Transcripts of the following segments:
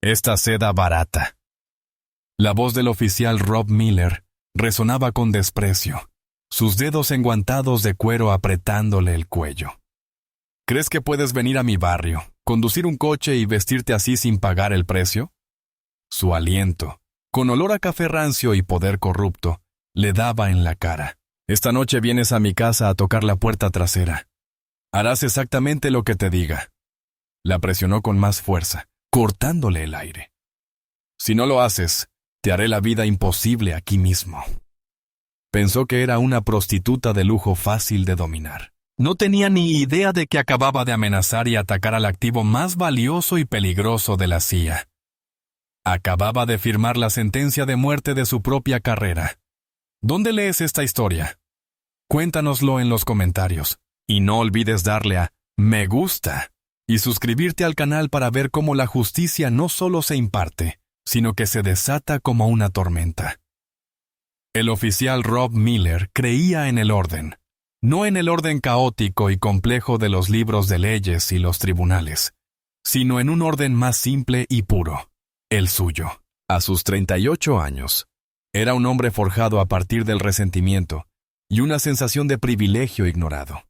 Esta seda barata. La voz del oficial Rob Miller resonaba con desprecio, sus dedos enguantados de cuero apretándole el cuello. ¿Crees que puedes venir a mi barrio, conducir un coche y vestirte así sin pagar el precio? Su aliento, con olor a café rancio y poder corrupto, le daba en la cara. Esta noche vienes a mi casa a tocar la puerta trasera. Harás exactamente lo que te diga. La presionó con más fuerza, cortándole el aire. Si no lo haces, te haré la vida imposible aquí mismo. Pensó que era una prostituta de lujo fácil de dominar. No tenía ni idea de que acababa de amenazar y atacar al activo más valioso y peligroso de la CIA. Acababa de firmar la sentencia de muerte de su propia carrera. ¿Dónde lees esta historia? Cuéntanoslo en los comentarios. Y no olvides darle a me gusta y suscribirte al canal para ver cómo la justicia no solo se imparte, sino que se desata como una tormenta. El oficial Rob Miller creía en el orden, no en el orden caótico y complejo de los libros de leyes y los tribunales, sino en un orden más simple y puro, el suyo. A sus 38 años, era un hombre forjado a partir del resentimiento y una sensación de privilegio ignorado.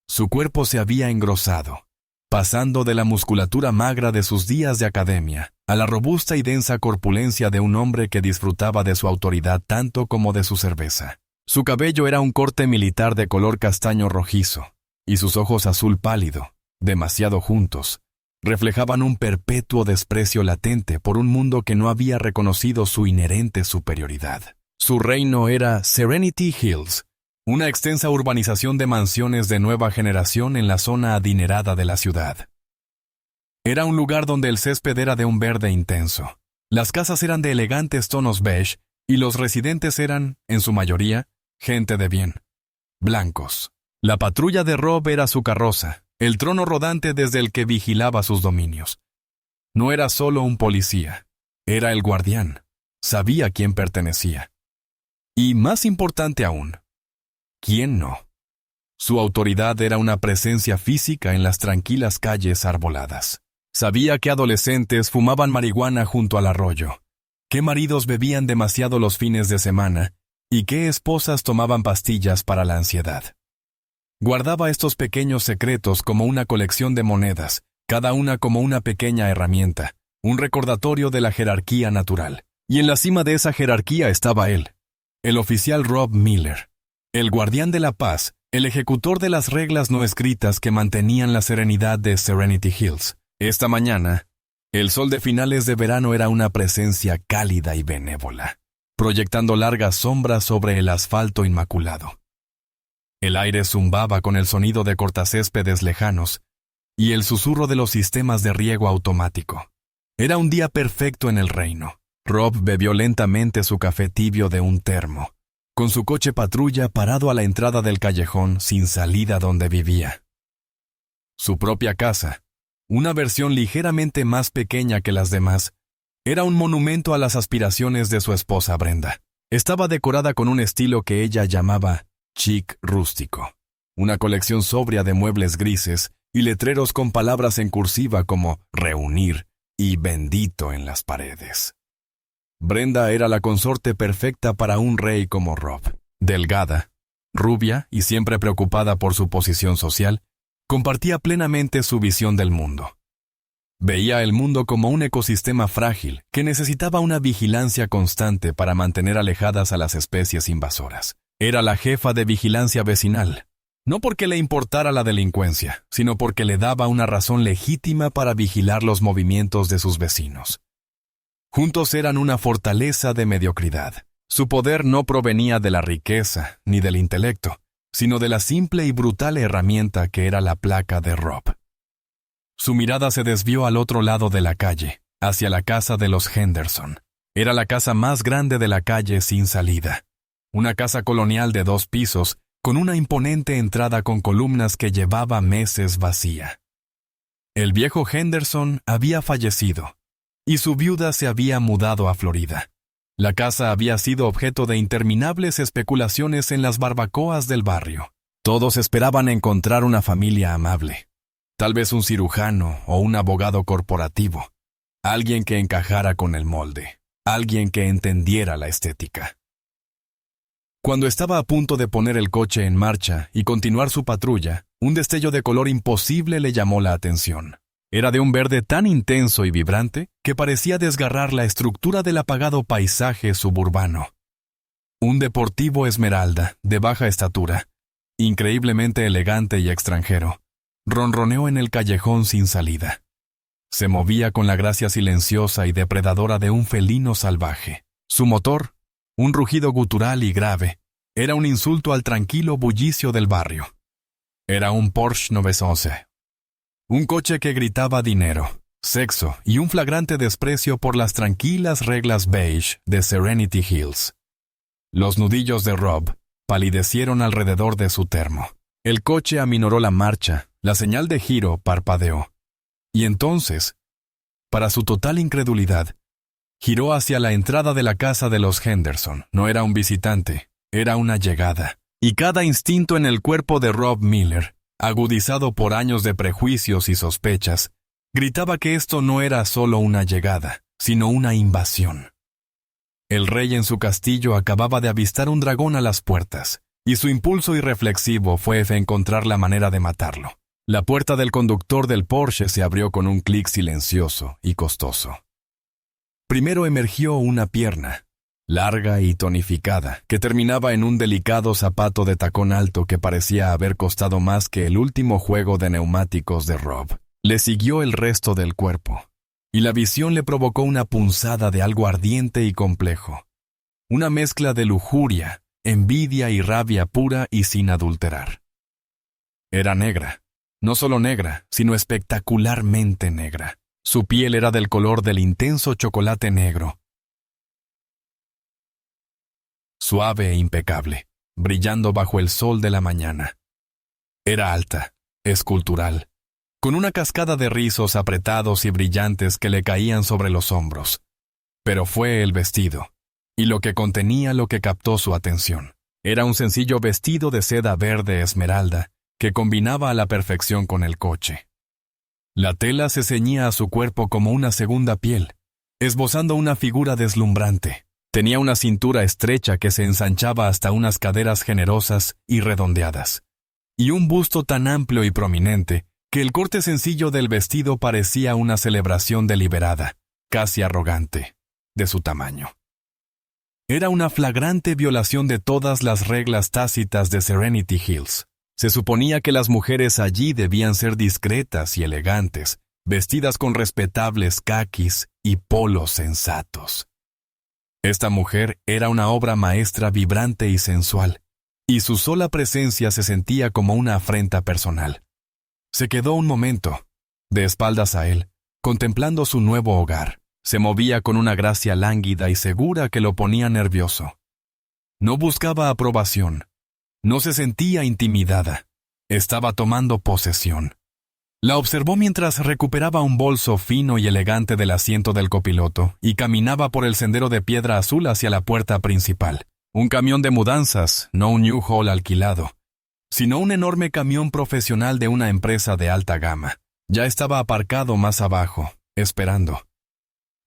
Su cuerpo se había engrosado, pasando de la musculatura magra de sus días de academia a la robusta y densa corpulencia de un hombre que disfrutaba de su autoridad tanto como de su cerveza. Su cabello era un corte militar de color castaño rojizo, y sus ojos azul pálido, demasiado juntos, reflejaban un perpetuo desprecio latente por un mundo que no había reconocido su inherente superioridad. Su reino era Serenity Hills, una extensa urbanización de mansiones de nueva generación en la zona adinerada de la ciudad. Era un lugar donde el césped era de un verde intenso. Las casas eran de elegantes tonos beige y los residentes eran, en su mayoría, gente de bien, blancos. La patrulla de Rob era su carroza, el trono rodante desde el que vigilaba sus dominios. No era solo un policía, era el guardián. Sabía a quién pertenecía. Y más importante aún, ¿quién no? Su autoridad era una presencia física en las tranquilas calles arboladas. Sabía que adolescentes fumaban marihuana junto al arroyo, qué maridos bebían demasiado los fines de semana y qué esposas tomaban pastillas para la ansiedad. Guardaba estos pequeños secretos como una colección de monedas, cada una como una pequeña herramienta, un recordatorio de la jerarquía natural. Y en la cima de esa jerarquía estaba él, el oficial Rob Miller, el guardián de la paz, el ejecutor de las reglas no escritas que mantenían la serenidad de Serenity Hills. Esta mañana, el sol de finales de verano era una presencia cálida y benévola, proyectando largas sombras sobre el asfalto inmaculado. El aire zumbaba con el sonido de cortacéspedes lejanos y el susurro de los sistemas de riego automático. Era un día perfecto en el reino. Rob bebió lentamente su café tibio de un termo, con su coche patrulla parado a la entrada del callejón sin salida donde vivía. Su propia casa, una versión ligeramente más pequeña que las demás, era un monumento a las aspiraciones de su esposa Brenda. Estaba decorada con un estilo que ella llamaba chic rústico, una colección sobria de muebles grises y letreros con palabras en cursiva como reunir y bendito en las paredes. Brenda era la consorte perfecta para un rey como Rob. Delgada, rubia y siempre preocupada por su posición social, compartía plenamente su visión del mundo. Veía el mundo como un ecosistema frágil que necesitaba una vigilancia constante para mantener alejadas a las especies invasoras. Era la jefa de vigilancia vecinal, no porque le importara la delincuencia, sino porque le daba una razón legítima para vigilar los movimientos de sus vecinos. Juntos eran una fortaleza de mediocridad. Su poder no provenía de la riqueza ni del intelecto, sino de la simple y brutal herramienta que era la placa de Rob. Su mirada se desvió al otro lado de la calle, hacia la casa de los Henderson. Era la casa más grande de la calle sin salida. Una casa colonial de 2 pisos, con una imponente entrada con columnas que llevaba meses vacía. El viejo Henderson había fallecido, y su viuda se había mudado a Florida. La casa había sido objeto de interminables especulaciones en las barbacoas del barrio. Todos esperaban encontrar una familia amable, tal vez un cirujano o un abogado corporativo, alguien que encajara con el molde, alguien que entendiera la estética. Cuando estaba a punto de poner el coche en marcha y continuar su patrulla, un destello de color imposible le llamó la atención. Era de un verde tan intenso y vibrante que parecía desgarrar la estructura del apagado paisaje suburbano. Un deportivo esmeralda, de baja estatura, increíblemente elegante y extranjero, ronroneó en el callejón sin salida. Se movía con la gracia silenciosa y depredadora de un felino salvaje. Su motor, un rugido gutural y grave, era un insulto al tranquilo bullicio del barrio. Era un Porsche 911. Un coche que gritaba dinero, sexo y un flagrante desprecio por las tranquilas reglas beige de Serenity Hills. Los nudillos de Rob palidecieron alrededor de su termo. El coche aminoró la marcha, la señal de giro parpadeó. Y entonces, para su total incredulidad, giró hacia la entrada de la casa de los Henderson. No era un visitante, era una llegada. Y cada instinto en el cuerpo de Rob Miller, agudizado por años de prejuicios y sospechas, gritaba que esto no era solo una llegada, sino una invasión. El rey en su castillo acababa de avistar un dragón a las puertas, y su impulso irreflexivo fue encontrar la manera de matarlo. La puerta del conductor del Porsche se abrió con un clic silencioso y costoso. Primero emergió una pierna, larga y tonificada, que terminaba en un delicado zapato de tacón alto que parecía haber costado más que el último juego de neumáticos de Rob. Le siguió el resto del cuerpo, y la visión le provocó una punzada de algo ardiente y complejo. Una mezcla de lujuria, envidia y rabia pura y sin adulterar. Era negra, no solo negra, sino espectacularmente negra. Su piel era del color del intenso chocolate negro, suave e impecable, brillando bajo el sol de la mañana. Era alta, escultural, con una cascada de rizos apretados y brillantes que le caían sobre los hombros. Pero fue el vestido, y lo que contenía lo que captó su atención. Era un sencillo vestido de seda verde esmeralda que combinaba a la perfección con el coche. La tela se ceñía a su cuerpo como una segunda piel, esbozando una figura deslumbrante. Tenía una cintura estrecha que se ensanchaba hasta unas caderas generosas y redondeadas, y un busto tan amplio y prominente que el corte sencillo del vestido parecía una celebración deliberada, casi arrogante, de su tamaño. Era una flagrante violación de todas las reglas tácitas de Serenity Hills. Se suponía que las mujeres allí debían ser discretas y elegantes, vestidas con respetables caquis y polos sensatos. Esta mujer era una obra maestra vibrante y sensual, y su sola presencia se sentía como una afrenta personal. Se quedó un momento, de espaldas a él, contemplando su nuevo hogar. Se movía con una gracia lánguida y segura que lo ponía nervioso. No buscaba aprobación. No se sentía intimidada. Estaba tomando posesión. La observó mientras recuperaba un bolso fino y elegante del asiento del copiloto y caminaba por el sendero de piedra azul hacia la puerta principal. Un camión de mudanzas, no un U-Haul alquilado, sino un enorme camión profesional de una empresa de alta gama. Ya estaba aparcado más abajo, esperando.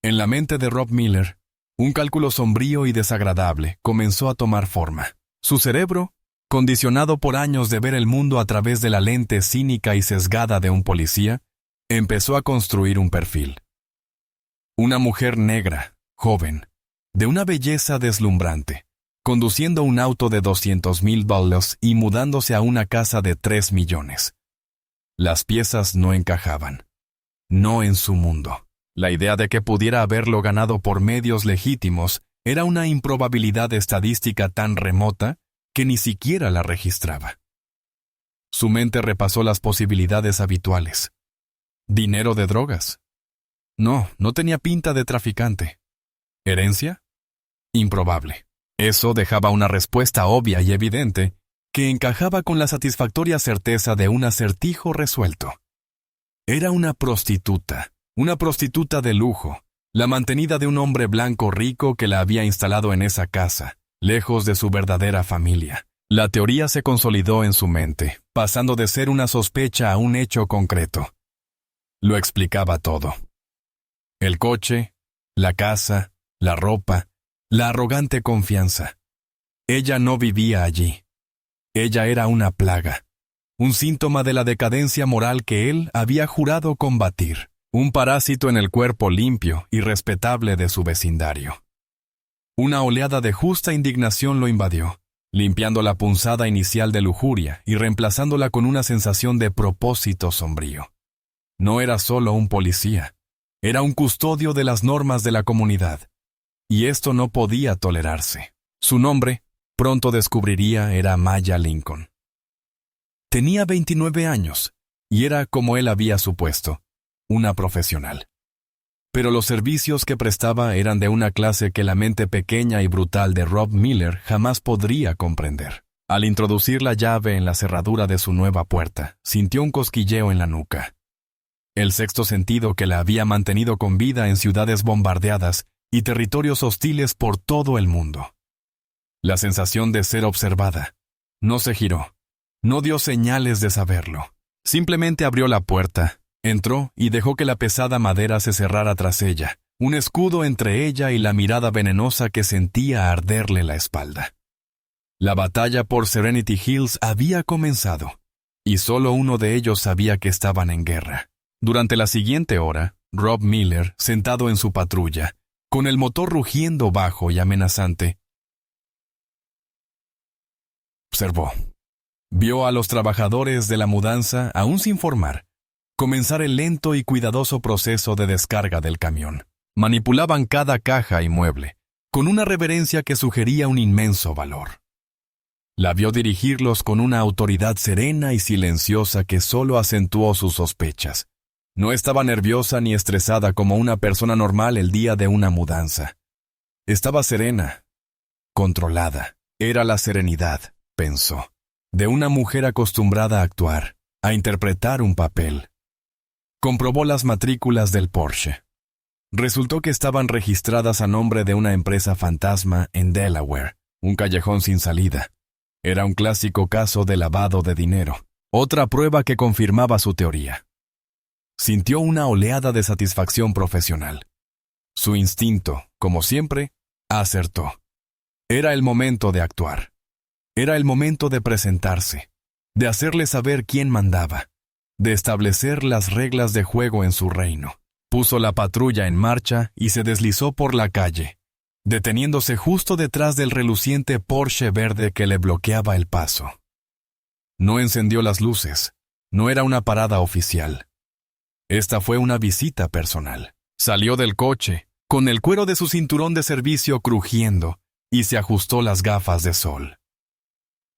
En la mente de Rob Miller, un cálculo sombrío y desagradable comenzó a tomar forma. Su cerebro, condicionado por años de ver el mundo a través de la lente cínica y sesgada de un policía, empezó a construir un perfil. Una mujer negra, joven, de una belleza deslumbrante, conduciendo un auto de $200,000 y mudándose a una casa de 3 millones. Las piezas no encajaban. No en su mundo. La idea de que pudiera haberlo ganado por medios legítimos era una improbabilidad estadística tan remota que ni siquiera la registraba. Su mente repasó las posibilidades habituales. ¿Dinero de drogas? No, no tenía pinta de traficante. ¿Herencia? Improbable. Eso dejaba una respuesta obvia y evidente que encajaba con la satisfactoria certeza de un acertijo resuelto. Era una prostituta de lujo, la mantenida de un hombre blanco rico que la había instalado en esa casa, lejos de su verdadera familia. La teoría se consolidó en su mente, pasando de ser una sospecha a un hecho concreto. Lo explicaba todo. El coche, la casa, la ropa, la arrogante confianza. Ella no vivía allí. Ella era una plaga, un síntoma de la decadencia moral que él había jurado combatir, un parásito en el cuerpo limpio y respetable de su vecindario. Una oleada de justa indignación lo invadió, limpiando la punzada inicial de lujuria y reemplazándola con una sensación de propósito sombrío. No era solo un policía, era un custodio de las normas de la comunidad, y esto no podía tolerarse. Su nombre, pronto descubriría, era Maya Lincoln. Tenía 29 años, y era, como él había supuesto, una profesional. Pero los servicios que prestaba eran de una clase que la mente pequeña y brutal de Rob Miller jamás podría comprender. Al introducir la llave en la cerradura de su nueva puerta, sintió un cosquilleo en la nuca. El sexto sentido que la había mantenido con vida en ciudades bombardeadas y territorios hostiles por todo el mundo. La sensación de ser observada. No se giró. No dio señales de saberlo. Simplemente abrió la puerta, entró y dejó que la pesada madera se cerrara tras ella, un escudo entre ella y la mirada venenosa que sentía arderle la espalda. La batalla por Serenity Hills había comenzado, y solo uno de ellos sabía que estaban en guerra. Durante la siguiente hora, Rob Miller, sentado en su patrulla, con el motor rugiendo bajo y amenazante, observó. Vio a los trabajadores de la mudanza, aún sin formar, comenzar el lento y cuidadoso proceso de descarga del camión. Manipulaban cada caja y mueble, con una reverencia que sugería un inmenso valor. La vio dirigirlos con una autoridad serena y silenciosa que solo acentuó sus sospechas. No estaba nerviosa ni estresada como una persona normal el día de una mudanza. Estaba serena, controlada. Era la serenidad, pensó, de una mujer acostumbrada a actuar, a interpretar un papel. Comprobó las matrículas del Porsche. Resultó que estaban registradas a nombre de una empresa fantasma en Delaware, un callejón sin salida. Era un clásico caso de lavado de dinero, otra prueba que confirmaba su teoría. Sintió una oleada de satisfacción profesional. Su instinto, como siempre, acertó. Era el momento de actuar. Era el momento de presentarse, de hacerle saber quién mandaba, de establecer las reglas de juego en su reino. Puso la patrulla en marcha y se deslizó por la calle, deteniéndose justo detrás del reluciente Porsche verde que le bloqueaba el paso. No encendió las luces. No era una parada oficial. Esta fue una visita personal. Salió del coche, con el cuero de su cinturón de servicio crujiendo, y se ajustó las gafas de sol.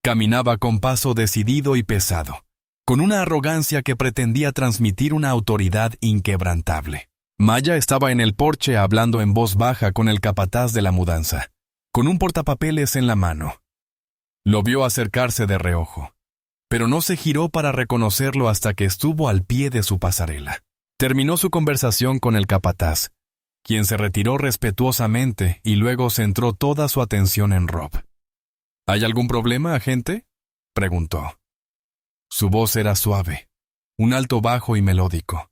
Caminaba con paso decidido y pesado, con una arrogancia que pretendía transmitir una autoridad inquebrantable. Maya estaba en el porche hablando en voz baja con el capataz de la mudanza, con un portapapeles en la mano. Lo vio acercarse de reojo, pero no se giró para reconocerlo hasta que estuvo al pie de su pasarela. Terminó su conversación con el capataz, quien se retiró respetuosamente y luego centró toda su atención en Rob. ¿Hay algún problema, agente?, preguntó. Su voz era suave, un alto bajo y melódico,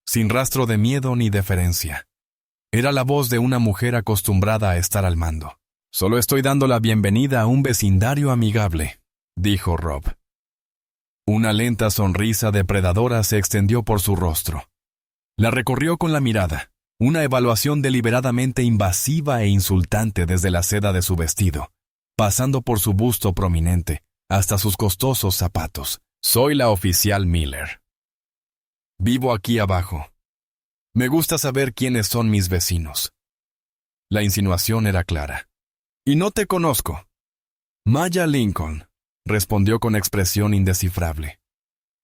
sin rastro de miedo ni deferencia. Era la voz de una mujer acostumbrada a estar al mando. «Solo estoy dando la bienvenida a un vecindario amigable», dijo Rob. Una lenta sonrisa depredadora se extendió por su rostro. La recorrió con la mirada, una evaluación deliberadamente invasiva e insultante desde la seda de su vestido, pasando por su busto prominente, hasta sus costosos zapatos. «Soy la oficial Miller. Vivo aquí abajo. Me gusta saber quiénes son mis vecinos». La insinuación era clara. «Y no te conozco». «Maya Lincoln», respondió con expresión indescifrable.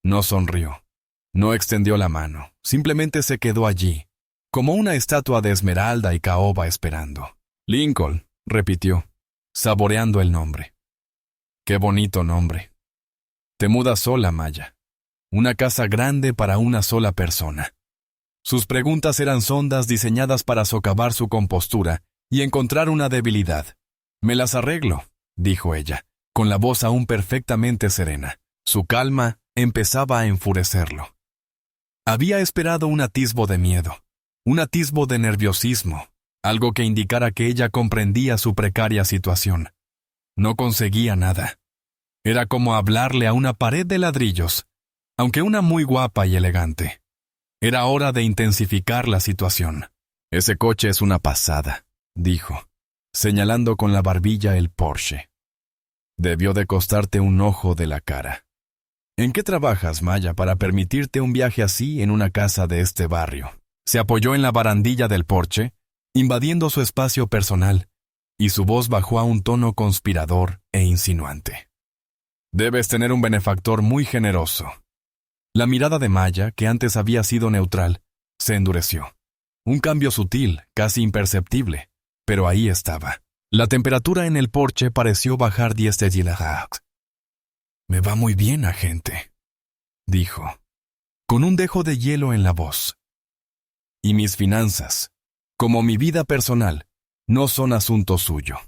No sonrió. No extendió la mano. Simplemente se quedó allí, como una estatua de esmeralda y caoba esperando. «Lincoln», repitió, saboreando el nombre. «Qué bonito nombre. Te mudas sola, Maya. Una casa grande para una sola persona». Sus preguntas eran sondas diseñadas para socavar su compostura y encontrar una debilidad. «Me las arreglo», dijo ella, con la voz aún perfectamente serena. Su calma empezaba a enfurecerlo. Había esperado un atisbo de miedo, un atisbo de nerviosismo, algo que indicara que ella comprendía su precaria situación. No conseguía nada. Era como hablarle a una pared de ladrillos, aunque una muy guapa y elegante. Era hora de intensificar la situación. «Ese coche es una pasada», dijo, señalando con la barbilla el Porsche. «Debió de costarte un ojo de la cara. ¿En qué trabajas, Maya, para permitirte un viaje así en una casa de este barrio?» Se apoyó en la barandilla del Porsche, invadiendo su espacio personal, y su voz bajó a un tono conspirador e insinuante. «Debes tener un benefactor muy generoso». La mirada de Maya, que antes había sido neutral, se endureció. Un cambio sutil, casi imperceptible, pero ahí estaba. La temperatura en el Porsche pareció bajar 10 grados. «Me va muy bien, agente», dijo, con un dejo de hielo en la voz. «Y mis finanzas, como mi vida personal, no son asunto suyo».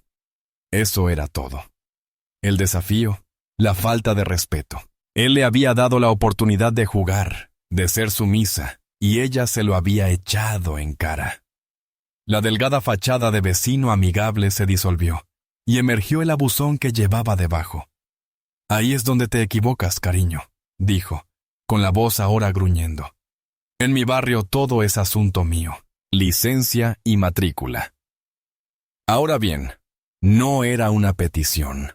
Eso era todo. El desafío, la falta de respeto. Él le había dado la oportunidad de jugar, de ser sumisa, y ella se lo había echado en cara. La delgada fachada de vecino amigable se disolvió, y emergió el abuzón que llevaba debajo. «Ahí es donde te equivocas, cariño», dijo, con la voz ahora gruñendo. «En mi barrio todo es asunto mío, licencia y matrícula». Ahora bien, no era una petición.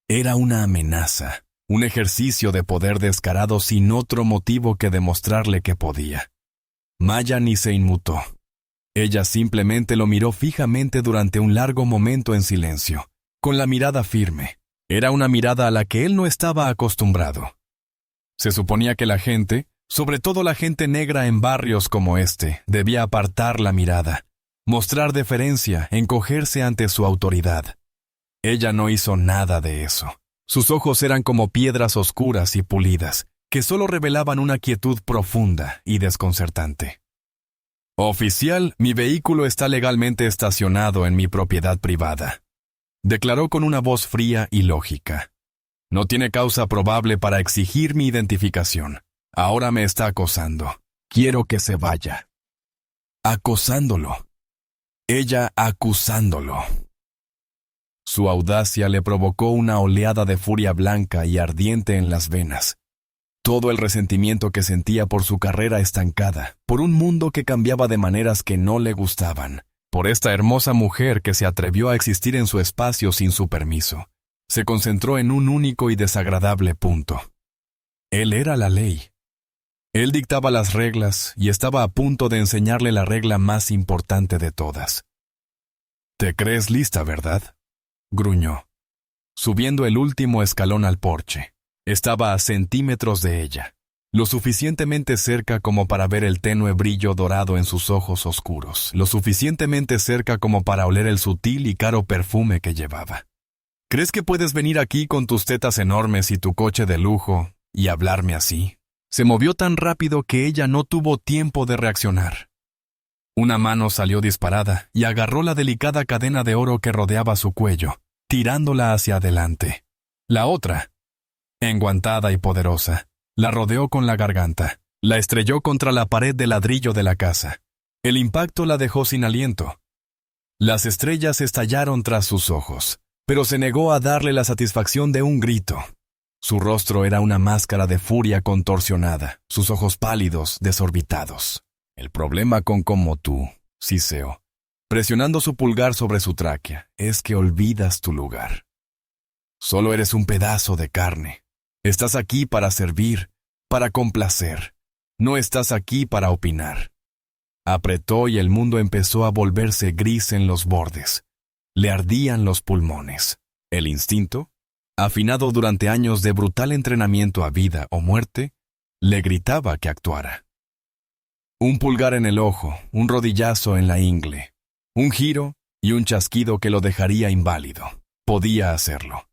Era una amenaza, un ejercicio de poder descarado sin otro motivo que demostrarle que podía. Maya ni se inmutó. Ella simplemente lo miró fijamente durante un largo momento en silencio, con la mirada firme. Era una mirada a la que él no estaba acostumbrado. Se suponía que la gente, sobre todo la gente negra en barrios como este, debía apartar la mirada, mostrar deferencia, encogerse ante su autoridad. Ella no hizo nada de eso. Sus ojos eran como piedras oscuras y pulidas, que solo revelaban una quietud profunda y desconcertante. «Oficial, mi vehículo está legalmente estacionado en mi propiedad privada», declaró con una voz fría y lógica. «No tiene causa probable para exigir mi identificación. Ahora me está acosando. Quiero que se vaya». Acosándolo. Ella acusándolo. Su audacia le provocó una oleada de furia blanca y ardiente en las venas. Todo el resentimiento que sentía por su carrera estancada, por un mundo que cambiaba de maneras que no le gustaban, por esta hermosa mujer que se atrevió a existir en su espacio sin su permiso, se concentró en un único y desagradable punto. Él era la ley. Él dictaba las reglas y estaba a punto de enseñarle la regla más importante de todas. «¿Te crees lista, verdad?», gruñó, subiendo el último escalón al Porsche. Estaba a centímetros de ella, lo suficientemente cerca como para ver el tenue brillo dorado en sus ojos oscuros, lo suficientemente cerca como para oler el sutil y caro perfume que llevaba. «¿Crees que puedes venir aquí con tus tetas enormes y tu coche de lujo y hablarme así?» Se movió tan rápido que ella no tuvo tiempo de reaccionar. Una mano salió disparada y agarró la delicada cadena de oro que rodeaba su cuello, tirándola hacia adelante. La otra, enguantada y poderosa, la rodeó con la garganta, la estrelló contra la pared de ladrillo de la casa. El impacto la dejó sin aliento. Las estrellas estallaron tras sus ojos, pero se negó a darle la satisfacción de un grito. Su rostro era una máscara de furia contorsionada, sus ojos pálidos, desorbitados. «El problema con como tú», siseó, presionando su pulgar sobre su tráquea, «es que olvidas tu lugar. Solo eres un pedazo de carne. Estás aquí para servir, para complacer. No estás aquí para opinar». Apretó y el mundo empezó a volverse gris en los bordes. Le ardían los pulmones. El instinto, afinado durante años de brutal entrenamiento a vida o muerte, le gritaba que actuara. Un pulgar en el ojo, un rodillazo en la ingle, un giro y un chasquido que lo dejaría inválido. Podía hacerlo.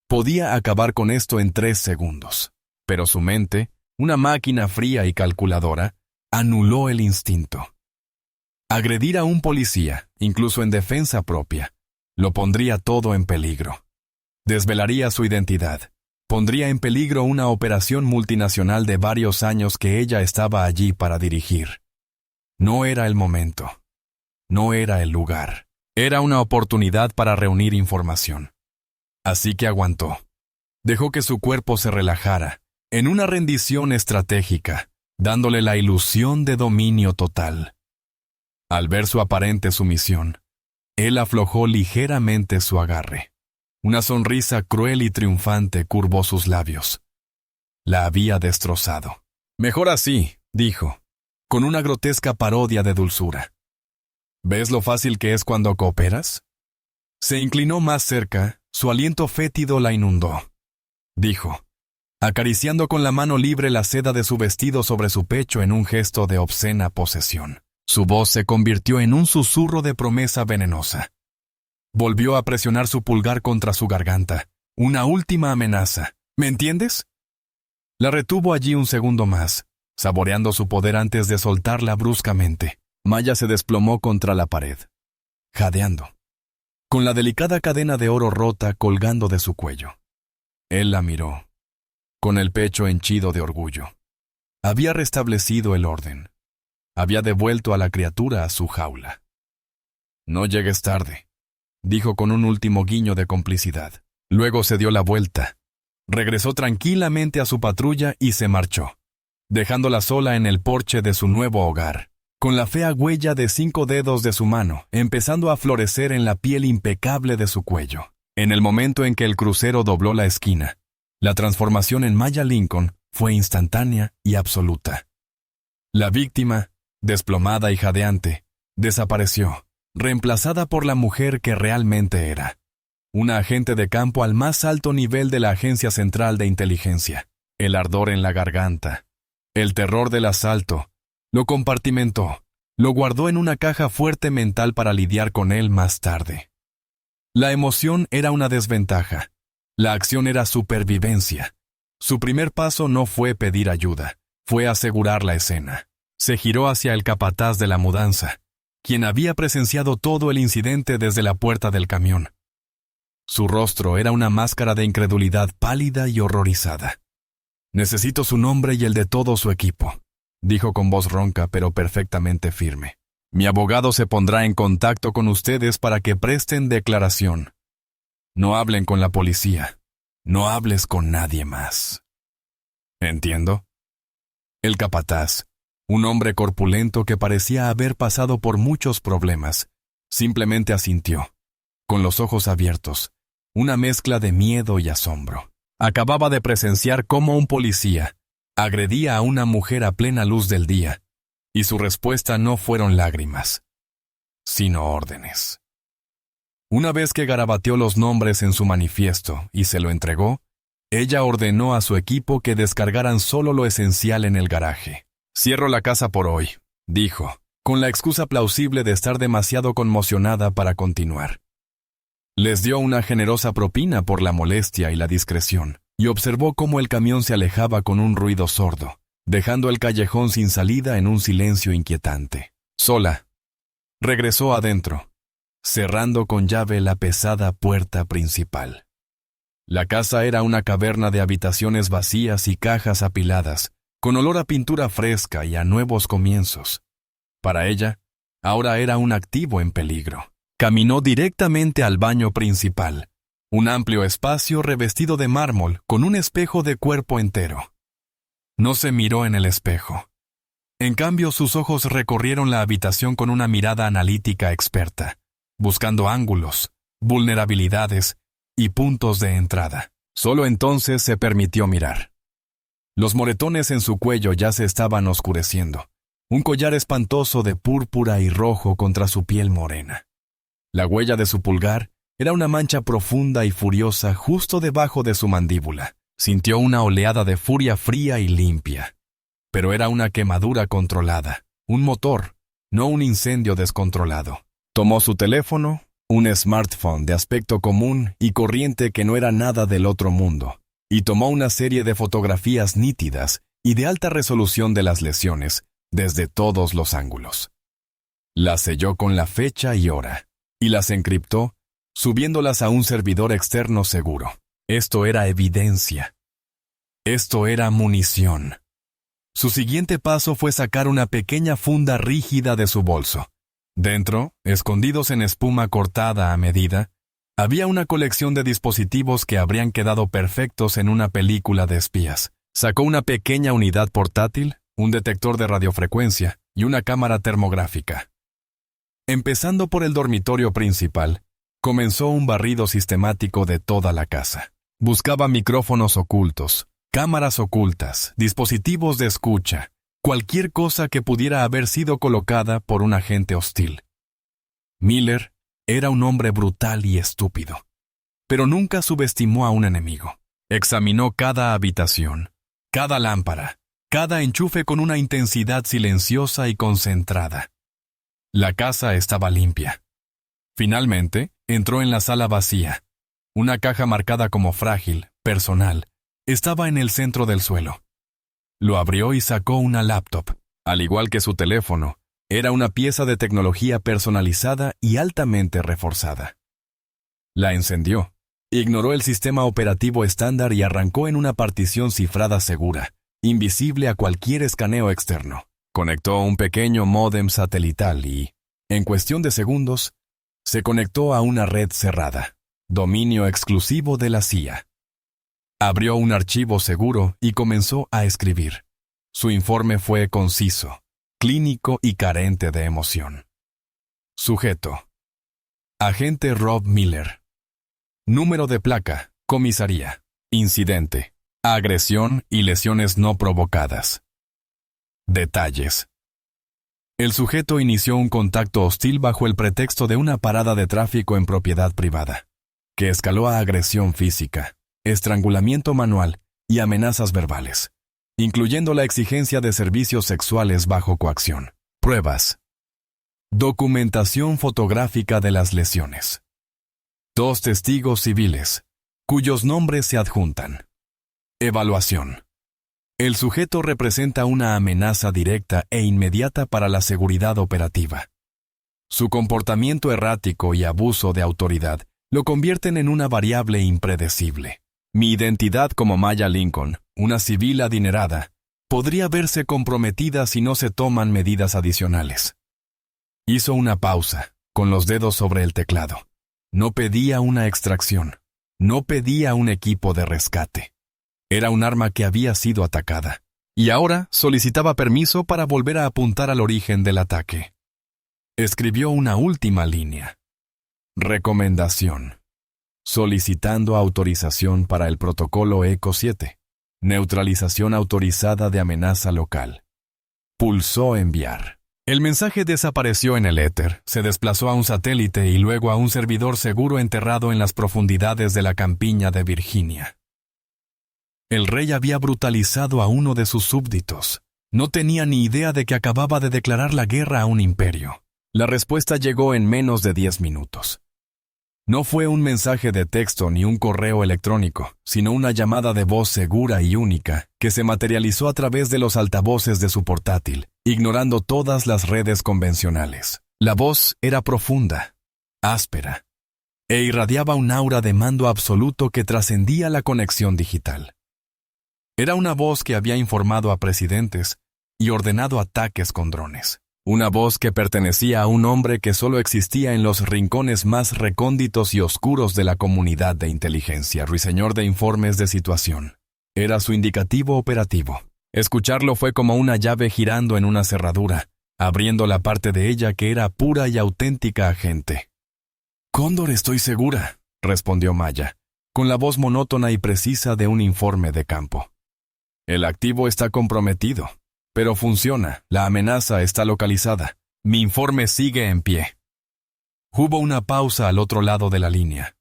Podía acabar con esto en 3 segundos. Pero su mente, una máquina fría y calculadora, anuló el instinto. Agredir a un policía, incluso en defensa propia, lo pondría todo en peligro. Desvelaría su identidad. Pondría en peligro una operación multinacional de varios años que ella estaba allí para dirigir. No era el momento. No era el lugar. Era una oportunidad para reunir información. Así que aguantó. Dejó que su cuerpo se relajara, en una rendición estratégica, dándole la ilusión de dominio total. Al ver su aparente sumisión, él aflojó ligeramente su agarre. Una sonrisa cruel y triunfante curvó sus labios. La había destrozado. «Mejor así», dijo, con una grotesca parodia de dulzura. «¿Ves lo fácil que es cuando cooperas?» Se inclinó más cerca, su aliento fétido la inundó. Dijo, acariciando con la mano libre la seda de su vestido sobre su pecho en un gesto de obscena posesión. Su voz se convirtió en un susurro de promesa venenosa. Volvió a presionar su pulgar contra su garganta. Una última amenaza. ¿Me entiendes? La retuvo allí un segundo más, saboreando su poder antes de soltarla bruscamente. Maya se desplomó contra la pared, jadeando, con la delicada cadena de oro rota colgando de su cuello. Él la miró, con el pecho henchido de orgullo. Había restablecido el orden. Había devuelto a la criatura a su jaula. «No llegues tarde», dijo con un último guiño de complicidad. Luego se dio la vuelta. Regresó tranquilamente a su patrulla y se marchó, dejándola sola en el porche de su nuevo hogar, con la fea huella de 5 dedos de su mano empezando a florecer en la piel impecable de su cuello. En el momento en que el crucero dobló la esquina, la transformación en Maya Lincoln fue instantánea y absoluta. La víctima, desplomada y jadeante, desapareció, reemplazada por la mujer que realmente era. Una agente de campo al más alto nivel de la Agencia Central de Inteligencia. El ardor en la garganta, el terror del asalto, lo compartimentó, lo guardó en una caja fuerte mental para lidiar con él más tarde. La emoción era una desventaja. La acción era supervivencia. Su primer paso no fue pedir ayuda, fue asegurar la escena. Se giró hacia el capataz de la mudanza, quien había presenciado todo el incidente desde la puerta del camión. Su rostro era una máscara de incredulidad pálida y horrorizada. «Necesito su nombre y el de todo su equipo», dijo con voz ronca pero perfectamente firme. «Mi abogado se pondrá en contacto con ustedes para que presten declaración. No hablen con la policía. No hables con nadie más». «Entiendo». El capataz, un hombre corpulento que parecía haber pasado por muchos problemas, simplemente asintió, con los ojos abiertos, una mezcla de miedo y asombro. Acababa de presenciar cómo un policía agredía a una mujer a plena luz del día, y su respuesta no fueron lágrimas, sino órdenes. Una vez que garabateó los nombres en su manifiesto y se lo entregó, ella ordenó a su equipo que descargaran solo lo esencial en el garaje. «Cierro la casa por hoy», dijo, con la excusa plausible de estar demasiado conmocionada para continuar. Les dio una generosa propina por la molestia y la discreción, y observó cómo el camión se alejaba con un ruido sordo, dejando el callejón sin salida en un silencio inquietante. Sola, regresó adentro, cerrando con llave la pesada puerta principal. La casa era una caverna de habitaciones vacías y cajas apiladas, con olor a pintura fresca y a nuevos comienzos. Para ella, ahora era un activo en peligro. Caminó directamente al baño principal, un amplio espacio revestido de mármol con un espejo de cuerpo entero. No se miró en el espejo. En cambio, sus ojos recorrieron la habitación con una mirada analítica experta, buscando ángulos, vulnerabilidades y puntos de entrada. Solo entonces se permitió mirar. Los moretones en su cuello ya se estaban oscureciendo, un collar espantoso de púrpura y rojo contra su piel morena. La huella de su pulgar era una mancha profunda y furiosa justo debajo de su mandíbula. Sintió una oleada de furia fría y limpia. Pero era una quemadura controlada, un motor, no un incendio descontrolado. Tomó su teléfono, un smartphone de aspecto común y corriente que no era nada del otro mundo, y tomó una serie de fotografías nítidas y de alta resolución de las lesiones, desde todos los ángulos. Las selló con la fecha y hora, y las encriptó, subiéndolas a un servidor externo seguro. Esto era evidencia. Esto era munición. Su siguiente paso fue sacar una pequeña funda rígida de su bolso. Dentro, escondidos en espuma cortada a medida, había una colección de dispositivos que habrían quedado perfectos en una película de espías. Sacó una pequeña unidad portátil, un detector de radiofrecuencia y una cámara termográfica. Empezando por el dormitorio principal, comenzó un barrido sistemático de toda la casa. Buscaba micrófonos ocultos, cámaras ocultas, dispositivos de escucha, cualquier cosa que pudiera haber sido colocada por un agente hostil. Miller era un hombre brutal y estúpido, pero nunca subestimó a un enemigo. Examinó cada habitación, cada lámpara, cada enchufe con una intensidad silenciosa y concentrada. La casa estaba limpia. Finalmente, entró en la sala vacía. Una caja marcada como frágil, personal, estaba en el centro del suelo. Lo abrió y sacó una laptop. Al igual que su teléfono, era una pieza de tecnología personalizada y altamente reforzada. La encendió, ignoró el sistema operativo estándar y arrancó en una partición cifrada segura, invisible a cualquier escaneo externo. Conectó un pequeño módem satelital y, en cuestión de segundos, se conectó a una red cerrada, dominio exclusivo de la CIA. Abrió un archivo seguro y comenzó a escribir. Su informe fue conciso, clínico y carente de emoción. Sujeto: Agente Rob Miller. Número de placa: comisaría. Incidente: agresión y lesiones no provocadas. Detalles: el sujeto inició un contacto hostil bajo el pretexto de una parada de tráfico en propiedad privada, que escaló a agresión física, estrangulamiento manual y amenazas verbales, incluyendo la exigencia de servicios sexuales bajo coacción. Pruebas: documentación fotográfica de las lesiones. 2 testigos civiles, cuyos nombres se adjuntan. Evaluación: el sujeto representa una amenaza directa e inmediata para la seguridad operativa. Su comportamiento errático y abuso de autoridad lo convierten en una variable impredecible. Mi identidad como Maya Lincoln, una civil adinerada, podría verse comprometida si no se toman medidas adicionales. Hizo una pausa, con los dedos sobre el teclado. No pedía una extracción. No pedía un equipo de rescate. Era un arma que había sido atacada, y ahora solicitaba permiso para volver a apuntar al origen del ataque. Escribió una última línea. Recomendación: solicitando autorización para el protocolo ECO 7. Neutralización autorizada de amenaza local. Pulsó enviar. El mensaje desapareció en el éter, se desplazó a un satélite y luego a un servidor seguro enterrado en las profundidades de la campiña de Virginia. El rey había brutalizado a uno de sus súbditos. No tenía ni idea de que acababa de declarar la guerra a un imperio. La respuesta llegó en menos de 10 minutos. No fue un mensaje de texto ni un correo electrónico, sino una llamada de voz segura y única que se materializó a través de los altavoces de su portátil, ignorando todas las redes convencionales. La voz era profunda, áspera, e irradiaba un aura de mando absoluto que trascendía la conexión digital. Era una voz que había informado a presidentes y ordenado ataques con drones. Una voz que pertenecía a un hombre que solo existía en los rincones más recónditos y oscuros de la comunidad de inteligencia, ruiseñor de informes de situación. Era su indicativo operativo. Escucharlo fue como una llave girando en una cerradura, abriendo la parte de ella que era pura y auténtica agente. «Cóndor, estoy segura», respondió Maya, con la voz monótona y precisa de un informe de campo. «El activo está comprometido. Pero funciona, la amenaza está localizada. Mi informe sigue en pie». Hubo una pausa al otro lado de la línea.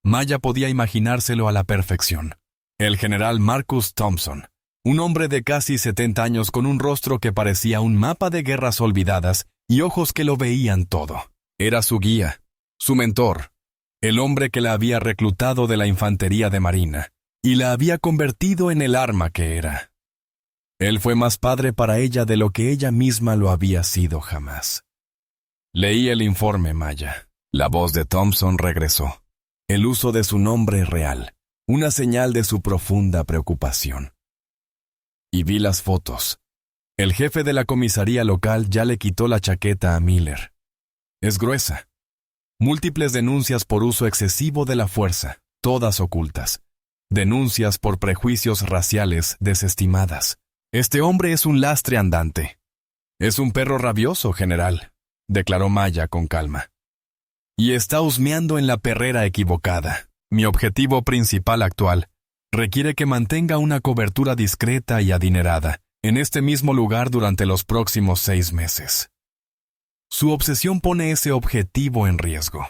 Maya podía imaginárselo a la perfección. El general Marcus Thompson, un hombre de casi 70 años con un rostro que parecía un mapa de guerras olvidadas y ojos que lo veían todo. Era su guía, su mentor, el hombre que la había reclutado de la infantería de marina y la había convertido en el arma que era. Él fue más padre para ella de lo que ella misma lo había sido jamás. Leí el informe, Maya. La voz de Thompson regresó. El uso de su nombre real, una señal de su profunda preocupación. Y vi las fotos. El jefe de la comisaría local ya le quitó la chaqueta a Miller. Es gruesa. Múltiples denuncias por uso excesivo de la fuerza, todas ocultas. Denuncias por prejuicios raciales desestimadas. Este hombre es un lastre andante. Es un perro rabioso, general, declaró Maya con calma. Y está husmeando en la perrera equivocada. Mi objetivo principal actual requiere que mantenga una cobertura discreta y adinerada en este mismo lugar durante los próximos 6 meses. Su obsesión pone ese objetivo en riesgo.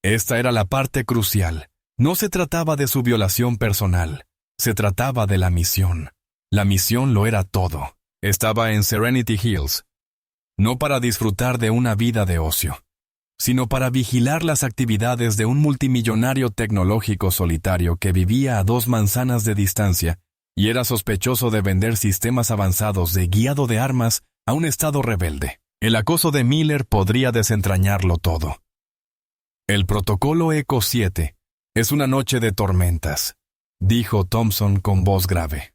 Esta era la parte crucial. No se trataba de su violación personal, se trataba de la misión. La misión lo era todo. Estaba en Serenity Hills, no para disfrutar de una vida de ocio, sino para vigilar las actividades de un multimillonario tecnológico solitario que vivía a 2 manzanas de distancia y era sospechoso de vender sistemas avanzados de guiado de armas a un estado rebelde. El acoso de Miller podría desentrañarlo todo. El protocolo Eco 7 es una noche de tormentas, dijo Thompson con voz grave.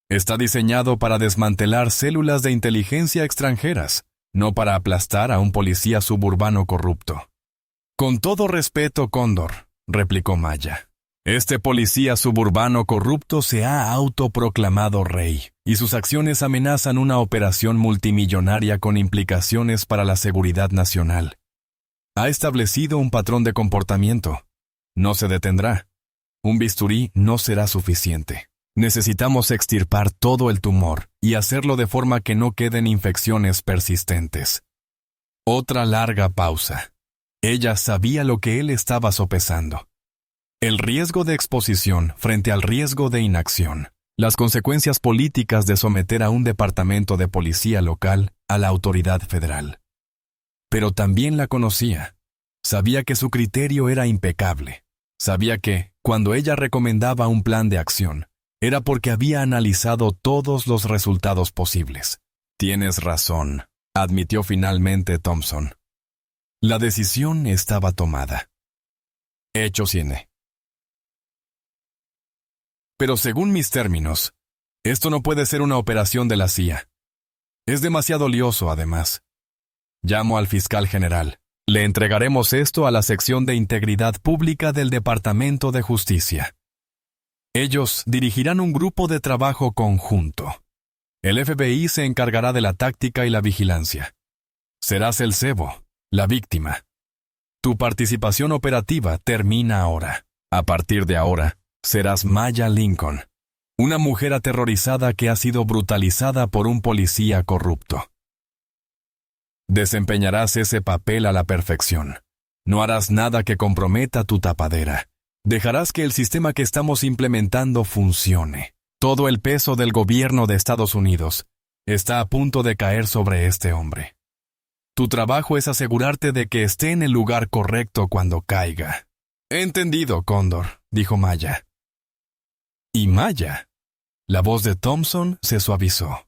Está diseñado para desmantelar células de inteligencia extranjeras, no para aplastar a un policía suburbano corrupto. Con todo respeto, Cóndor, replicó Maya. Este policía suburbano corrupto se ha autoproclamado rey, y sus acciones amenazan una operación multimillonaria con implicaciones para la seguridad nacional. Ha establecido un patrón de comportamiento. No se detendrá. Un bisturí no será suficiente. Necesitamos extirpar todo el tumor y hacerlo de forma que no queden infecciones persistentes. Otra larga pausa. Ella sabía lo que él estaba sopesando. El riesgo de exposición frente al riesgo de inacción. Las consecuencias políticas de someter a un departamento de policía local a la autoridad federal. Pero también la conocía. Sabía que su criterio era impecable. Sabía que, cuando ella recomendaba un plan de acción, era porque había analizado todos los resultados posibles. Tienes razón, admitió finalmente Thompson. La decisión estaba tomada. Hecho tiene. Pero según mis términos, esto no puede ser una operación de la CIA. Es demasiado lioso, además. Llamo al fiscal general. Le entregaremos esto a la sección de Integridad Pública del Departamento de Justicia. Ellos dirigirán un grupo de trabajo conjunto. El FBI se encargará de la táctica y la vigilancia. Serás el cebo, la víctima. Tu participación operativa termina ahora. A partir de ahora, serás Maya Lincoln, una mujer aterrorizada que ha sido brutalizada por un policía corrupto. Desempeñarás ese papel a la perfección. No harás nada que comprometa tu tapadera. Dejarás que el sistema que estamos implementando funcione. Todo el peso del gobierno de Estados Unidos está a punto de caer sobre este hombre. Tu trabajo es asegurarte de que esté en el lugar correcto cuando caiga. Entendido, Cóndor, dijo Maya. Y Maya. La voz de Thompson se suavizó.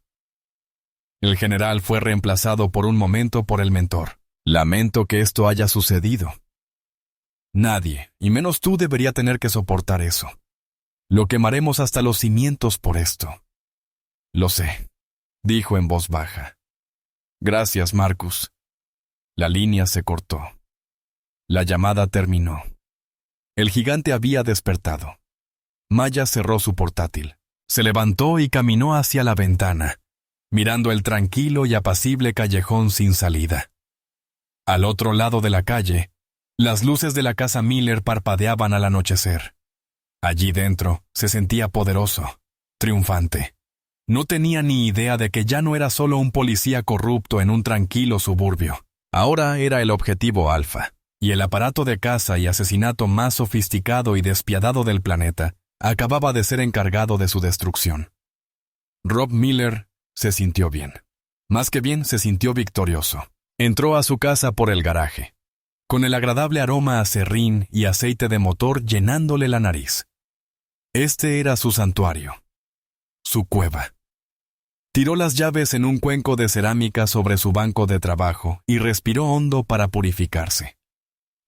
El general fue reemplazado por un momento por el mentor. Lamento que esto haya sucedido. Nadie, y menos tú, debería tener que soportar eso. Lo quemaremos hasta los cimientos por esto. Lo sé, dijo en voz baja. Gracias, Marcus. La línea se cortó. La llamada terminó. El gigante había despertado. Maya cerró su portátil. Se levantó y caminó hacia la ventana, mirando el tranquilo y apacible callejón sin salida. Al otro lado de la calle, las luces de la casa Miller parpadeaban al anochecer. Allí dentro se sentía poderoso, triunfante. No tenía ni idea de que ya no era solo un policía corrupto en un tranquilo suburbio. Ahora era el objetivo alfa, y el aparato de caza y asesinato más sofisticado y despiadado del planeta acababa de ser encargado de su destrucción. Rob Miller se sintió bien. Más que bien, se sintió victorioso. Entró a su casa por el garaje, con el agradable aroma a serrín y aceite de motor llenándole la nariz. Este era su santuario, su cueva. Tiró las llaves en un cuenco de cerámica sobre su banco de trabajo y respiró hondo para purificarse.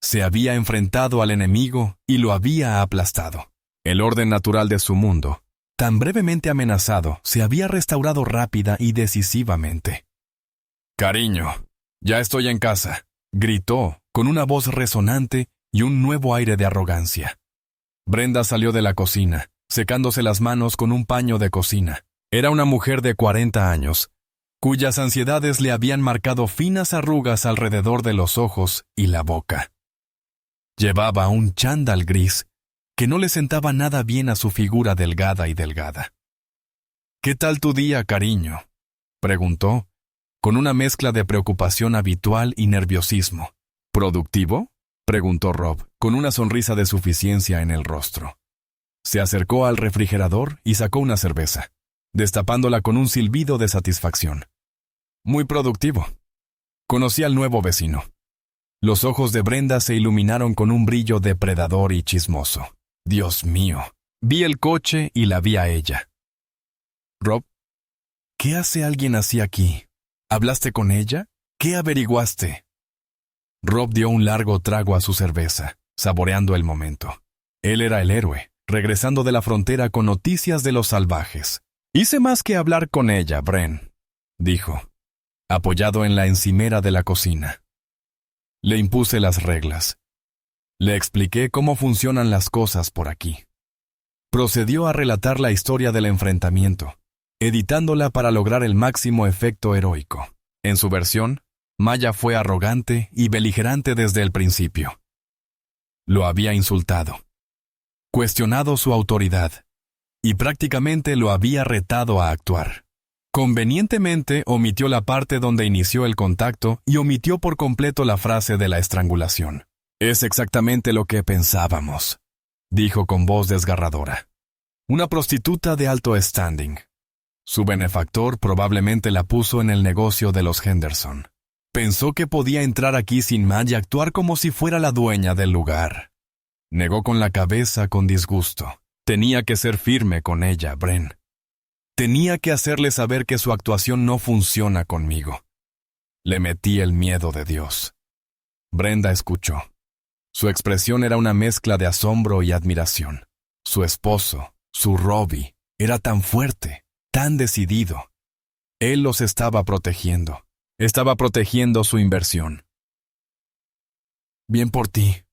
Se había enfrentado al enemigo y lo había aplastado. El orden natural de su mundo tan brevemente amenazado, se había restaurado rápida y decisivamente. «Cariño, ya estoy en casa», gritó, con una voz resonante y un nuevo aire de arrogancia. Brenda salió de la cocina, secándose las manos con un paño de cocina. Era una mujer de 40 años, cuyas ansiedades le habían marcado finas arrugas alrededor de los ojos y la boca. Llevaba un chándal gris que no le sentaba nada bien a su figura delgada y delgada. «¿Qué tal tu día, cariño?», preguntó, con una mezcla de preocupación habitual y nerviosismo. «¿Productivo?», preguntó Rob, con una sonrisa de suficiencia en el rostro. Se acercó al refrigerador y sacó una cerveza, destapándola con un silbido de satisfacción. «Muy productivo. Conocí al nuevo vecino». Los ojos de Brenda se iluminaron con un brillo depredador y chismoso. «Dios mío». Vi el coche y la vi a ella. «Rob, ¿qué hace alguien así aquí? ¿Hablaste con ella? ¿Qué averiguaste?» Rob dio un largo trago a su cerveza, saboreando el momento. Él era el héroe, regresando de la frontera con noticias de los salvajes. «Hice más que hablar con ella, Bren», dijo, apoyado en la encimera de la cocina. Le impuse las reglas. Le expliqué cómo funcionan las cosas por aquí. Procedió a relatar la historia del enfrentamiento, editándola para lograr el máximo efecto heroico. En su versión, Maya fue arrogante y beligerante desde el principio. Lo había insultado, cuestionado su autoridad, y prácticamente lo había retado a actuar. Convenientemente omitió la parte donde inició el contacto y omitió por completo la frase de la estrangulación. «Es exactamente lo que pensábamos», dijo con voz desgarradora. «Una prostituta de alto standing. Su benefactor probablemente la puso en el negocio de los Henderson. Pensó que podía entrar aquí sin más y actuar como si fuera la dueña del lugar». Negó con la cabeza con disgusto. Tenía que ser firme con ella, Bren. Tenía que hacerle saber que su actuación no funciona conmigo. Le metí el miedo de Dios. Brenda escuchó. Su expresión era una mezcla de asombro y admiración. Su esposo, su Robbie, era tan fuerte, tan decidido. Él los estaba protegiendo. Estaba protegiendo su inversión. «Bien por ti»,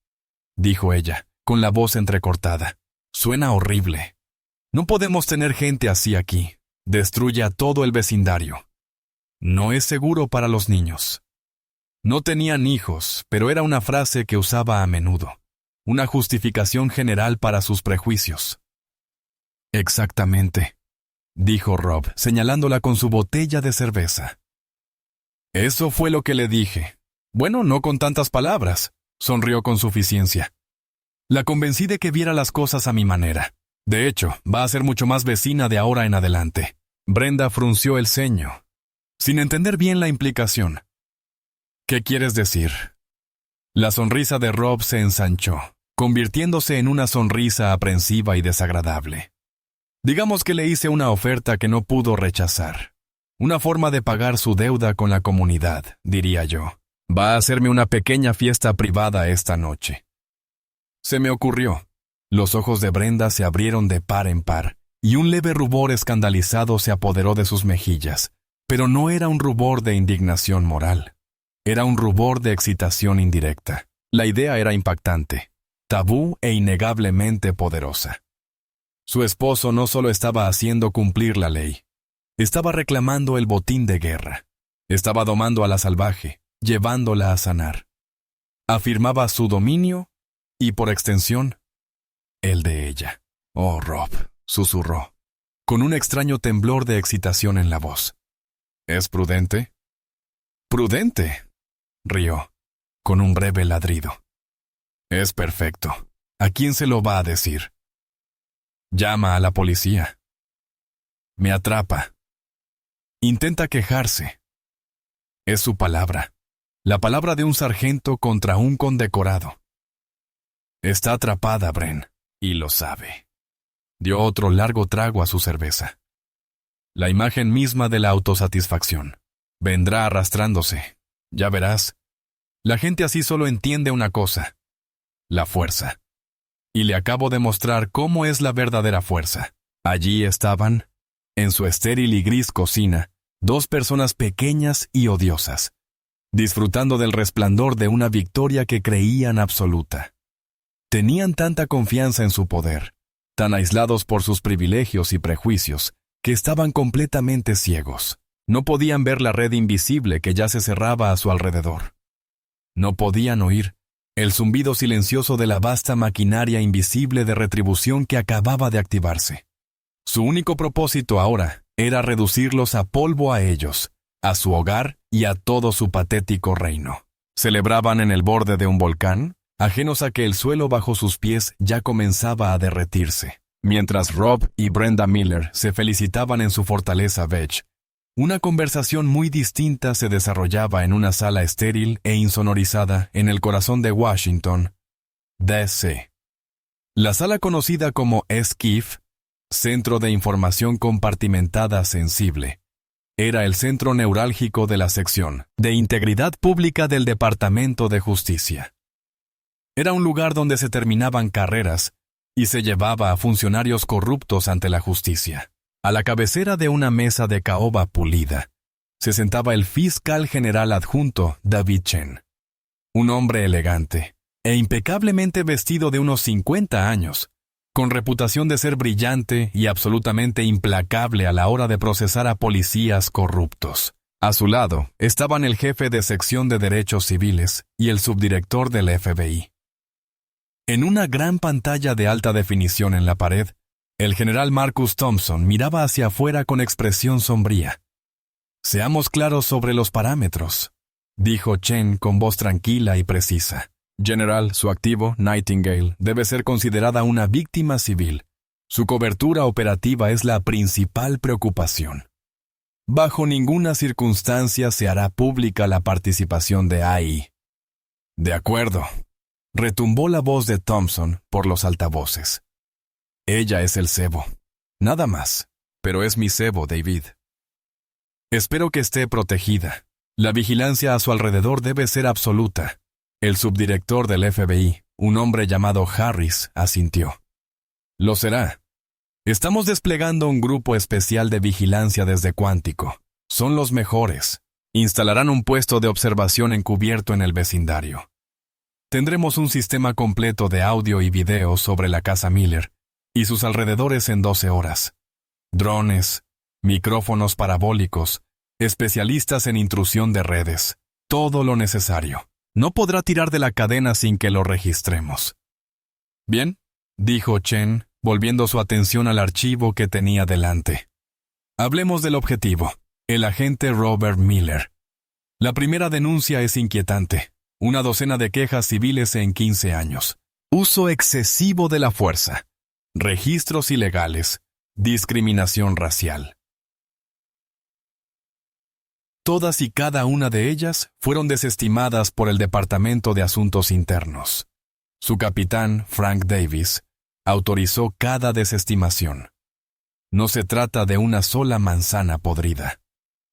dijo ella, con la voz entrecortada. «Suena horrible. No podemos tener gente así aquí. Destruye a todo el vecindario. No es seguro para los niños». No tenían hijos, pero era una frase que usaba a menudo, una justificación general para sus prejuicios. «Exactamente», dijo Rob, señalándola con su botella de cerveza. «Eso fue lo que le dije. Bueno, no con tantas palabras», sonrió con suficiencia. «La convencí de que viera las cosas a mi manera. De hecho, va a ser mucho más vecina de ahora en adelante». Brenda frunció el ceño, sin entender bien la implicación. «¿Qué quieres decir?». La sonrisa de Rob se ensanchó, convirtiéndose en una sonrisa aprensiva y desagradable. «Digamos que le hice una oferta que no pudo rechazar. Una forma de pagar su deuda con la comunidad, diría yo. Va a hacerme una pequeña fiesta privada esta noche». Se me ocurrió. Los ojos de Brenda se abrieron de par en par, y un leve rubor escandalizado se apoderó de sus mejillas, pero no era un rubor de indignación moral. Era un rubor de excitación indirecta. La idea era impactante, tabú e innegablemente poderosa. Su esposo no solo estaba haciendo cumplir la ley, estaba reclamando el botín de guerra. Estaba domando a la salvaje, llevándola a sanar. Afirmaba su dominio y, por extensión, el de ella. «Oh, Rob», susurró, con un extraño temblor de excitación en la voz. «¿Es prudente?». «¿Prudente?», rió, con un breve ladrido. «Es perfecto. ¿A quién se lo va a decir?». «Llama a la policía». «Me atrapa». «Intenta quejarse». «Es su palabra. La palabra de un sargento contra un condecorado». «Está atrapada, Bren, y lo sabe». Dio otro largo trago a su cerveza. La imagen misma de la autosatisfacción. Vendrá arrastrándose. Ya verás. La gente así solo entiende una cosa: la fuerza. Y le acabo de mostrar cómo es la verdadera fuerza. Allí estaban, en su estéril y gris cocina, dos personas pequeñas y odiosas, disfrutando del resplandor de una victoria que creían absoluta. Tenían tanta confianza en su poder, tan aislados por sus privilegios y prejuicios, que estaban completamente ciegos. No podían ver la red invisible que ya se cerraba a su alrededor. No podían oír el zumbido silencioso de la vasta maquinaria invisible de retribución que acababa de activarse. Su único propósito ahora era reducirlos a polvo a ellos, a su hogar y a todo su patético reino. Celebraban en el borde de un volcán, ajenos a que el suelo bajo sus pies ya comenzaba a derretirse. Mientras Rob y Brenda Miller se felicitaban en su fortaleza Vetch, una conversación muy distinta se desarrollaba en una sala estéril e insonorizada en el corazón de Washington, D.C. La sala conocida como SCIF, Centro de Información Compartimentada Sensible, era el centro neurálgico de la sección de Integridad Pública del Departamento de Justicia. Era un lugar donde se terminaban carreras y se llevaba a funcionarios corruptos ante la justicia. A la cabecera de una mesa de caoba pulida, se sentaba el fiscal general adjunto David Chen, un hombre elegante e impecablemente vestido de unos 50 años, con reputación de ser brillante y absolutamente implacable a la hora de procesar a policías corruptos. A su lado estaban el jefe de sección de derechos civiles y el subdirector del FBI. En una gran pantalla de alta definición en la pared, el general Marcus Thompson miraba hacia afuera con expresión sombría. «Seamos claros sobre los parámetros», dijo Chen con voz tranquila y precisa. «General, su activo, Nightingale, debe ser considerada una víctima civil. Su cobertura operativa es la principal preocupación. Bajo ninguna circunstancia se hará pública la participación de AI». «De acuerdo», retumbó la voz de Thompson por los altavoces. «Ella es el cebo. Nada más, pero es mi cebo, David. Espero que esté protegida. La vigilancia a su alrededor debe ser absoluta». El subdirector del FBI, un hombre llamado Harris, asintió. «Lo será. Estamos desplegando un grupo especial de vigilancia desde Cuántico. Son los mejores. Instalarán un puesto de observación encubierto en el vecindario. Tendremos un sistema completo de audio y video sobre la casa Miller y sus alrededores en 12 horas. Drones, micrófonos parabólicos, especialistas en intrusión de redes, todo lo necesario. No podrá tirar de la cadena sin que lo registremos». «Bien», dijo Chen, volviendo su atención al archivo que tenía delante. «Hablemos del objetivo, el agente Robert Miller. La primera denuncia es inquietante. Una docena de quejas civiles en 15 años. Uso excesivo de la fuerza. Registros ilegales. Discriminación racial. Todas y cada una de ellas fueron desestimadas por el Departamento de Asuntos Internos. Su capitán, Frank Davis, autorizó cada desestimación. No se trata de una sola manzana podrida.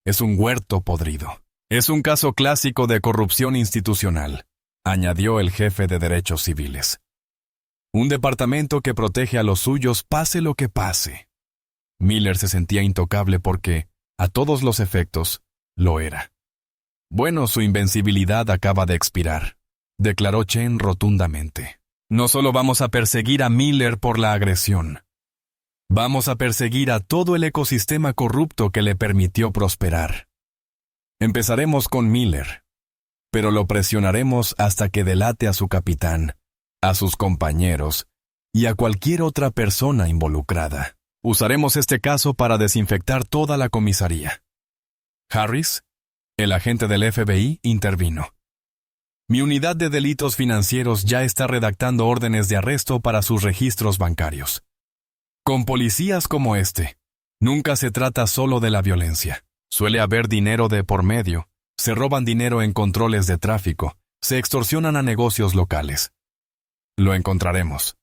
Es un huerto podrido. Es un caso clásico de corrupción institucional», añadió el jefe de derechos civiles. «Un departamento que protege a los suyos pase lo que pase». Miller se sentía intocable porque, a todos los efectos, lo era. «Bueno, su invencibilidad acaba de expirar», declaró Chen rotundamente. «No solo vamos a perseguir a Miller por la agresión. Vamos a perseguir a todo el ecosistema corrupto que le permitió prosperar. Empezaremos con Miller, pero lo presionaremos hasta que delate a su capitán, a sus compañeros y a cualquier otra persona involucrada. Usaremos este caso para desinfectar toda la comisaría». Harris, el agente del FBI, intervino. «Mi unidad de delitos financieros ya está redactando órdenes de arresto para sus registros bancarios. Con policías como este, nunca se trata solo de la violencia. Suele haber dinero de por medio, se roban dinero en controles de tráfico, se extorsionan a negocios locales. Lo encontraremos».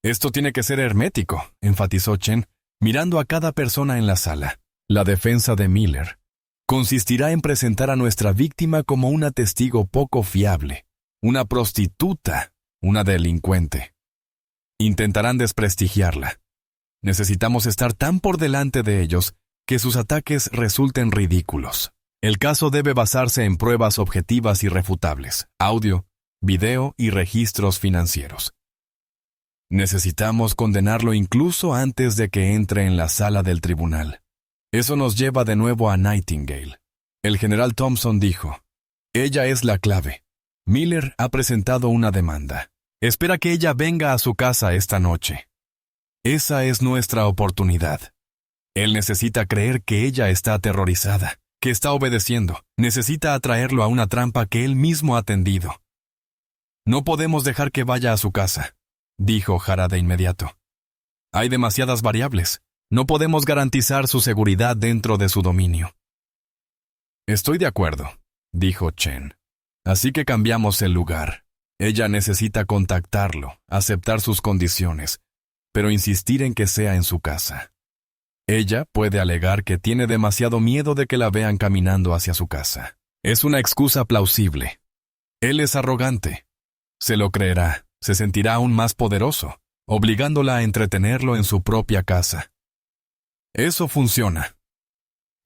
«Esto tiene que ser hermético», enfatizó Chen, mirando a cada persona en la sala. «La defensa de Miller consistirá en presentar a nuestra víctima como una testigo poco fiable, una prostituta, una delincuente. Intentarán desprestigiarla. Necesitamos estar tan por delante de ellos que sus ataques resulten ridículos. El caso debe basarse en pruebas objetivas y refutables, audio, video y registros financieros. Necesitamos condenarlo incluso antes de que entre en la sala del tribunal. Eso nos lleva de nuevo a Nightingale. El general Thompson dijo: ella es la clave. Miller ha presentado una demanda. Espera que ella venga a su casa esta noche. Esa es nuestra oportunidad. Él necesita creer que ella está aterrorizada, que está obedeciendo. Necesita atraerlo a una trampa que él mismo ha tendido. No podemos dejar que vaya a su casa, dijo Jara de inmediato. Hay demasiadas variables. No podemos garantizar su seguridad dentro de su dominio. Estoy de acuerdo, dijo Chen. Así que cambiamos el lugar. Ella necesita contactarlo, aceptar sus condiciones, pero insistir en que sea en su casa. Ella puede alegar que tiene demasiado miedo de que la vean caminando hacia su casa. Es una excusa plausible. Él es arrogante. Se lo creerá, se sentirá aún más poderoso, obligándola a entretenerlo en su propia casa. Eso funciona,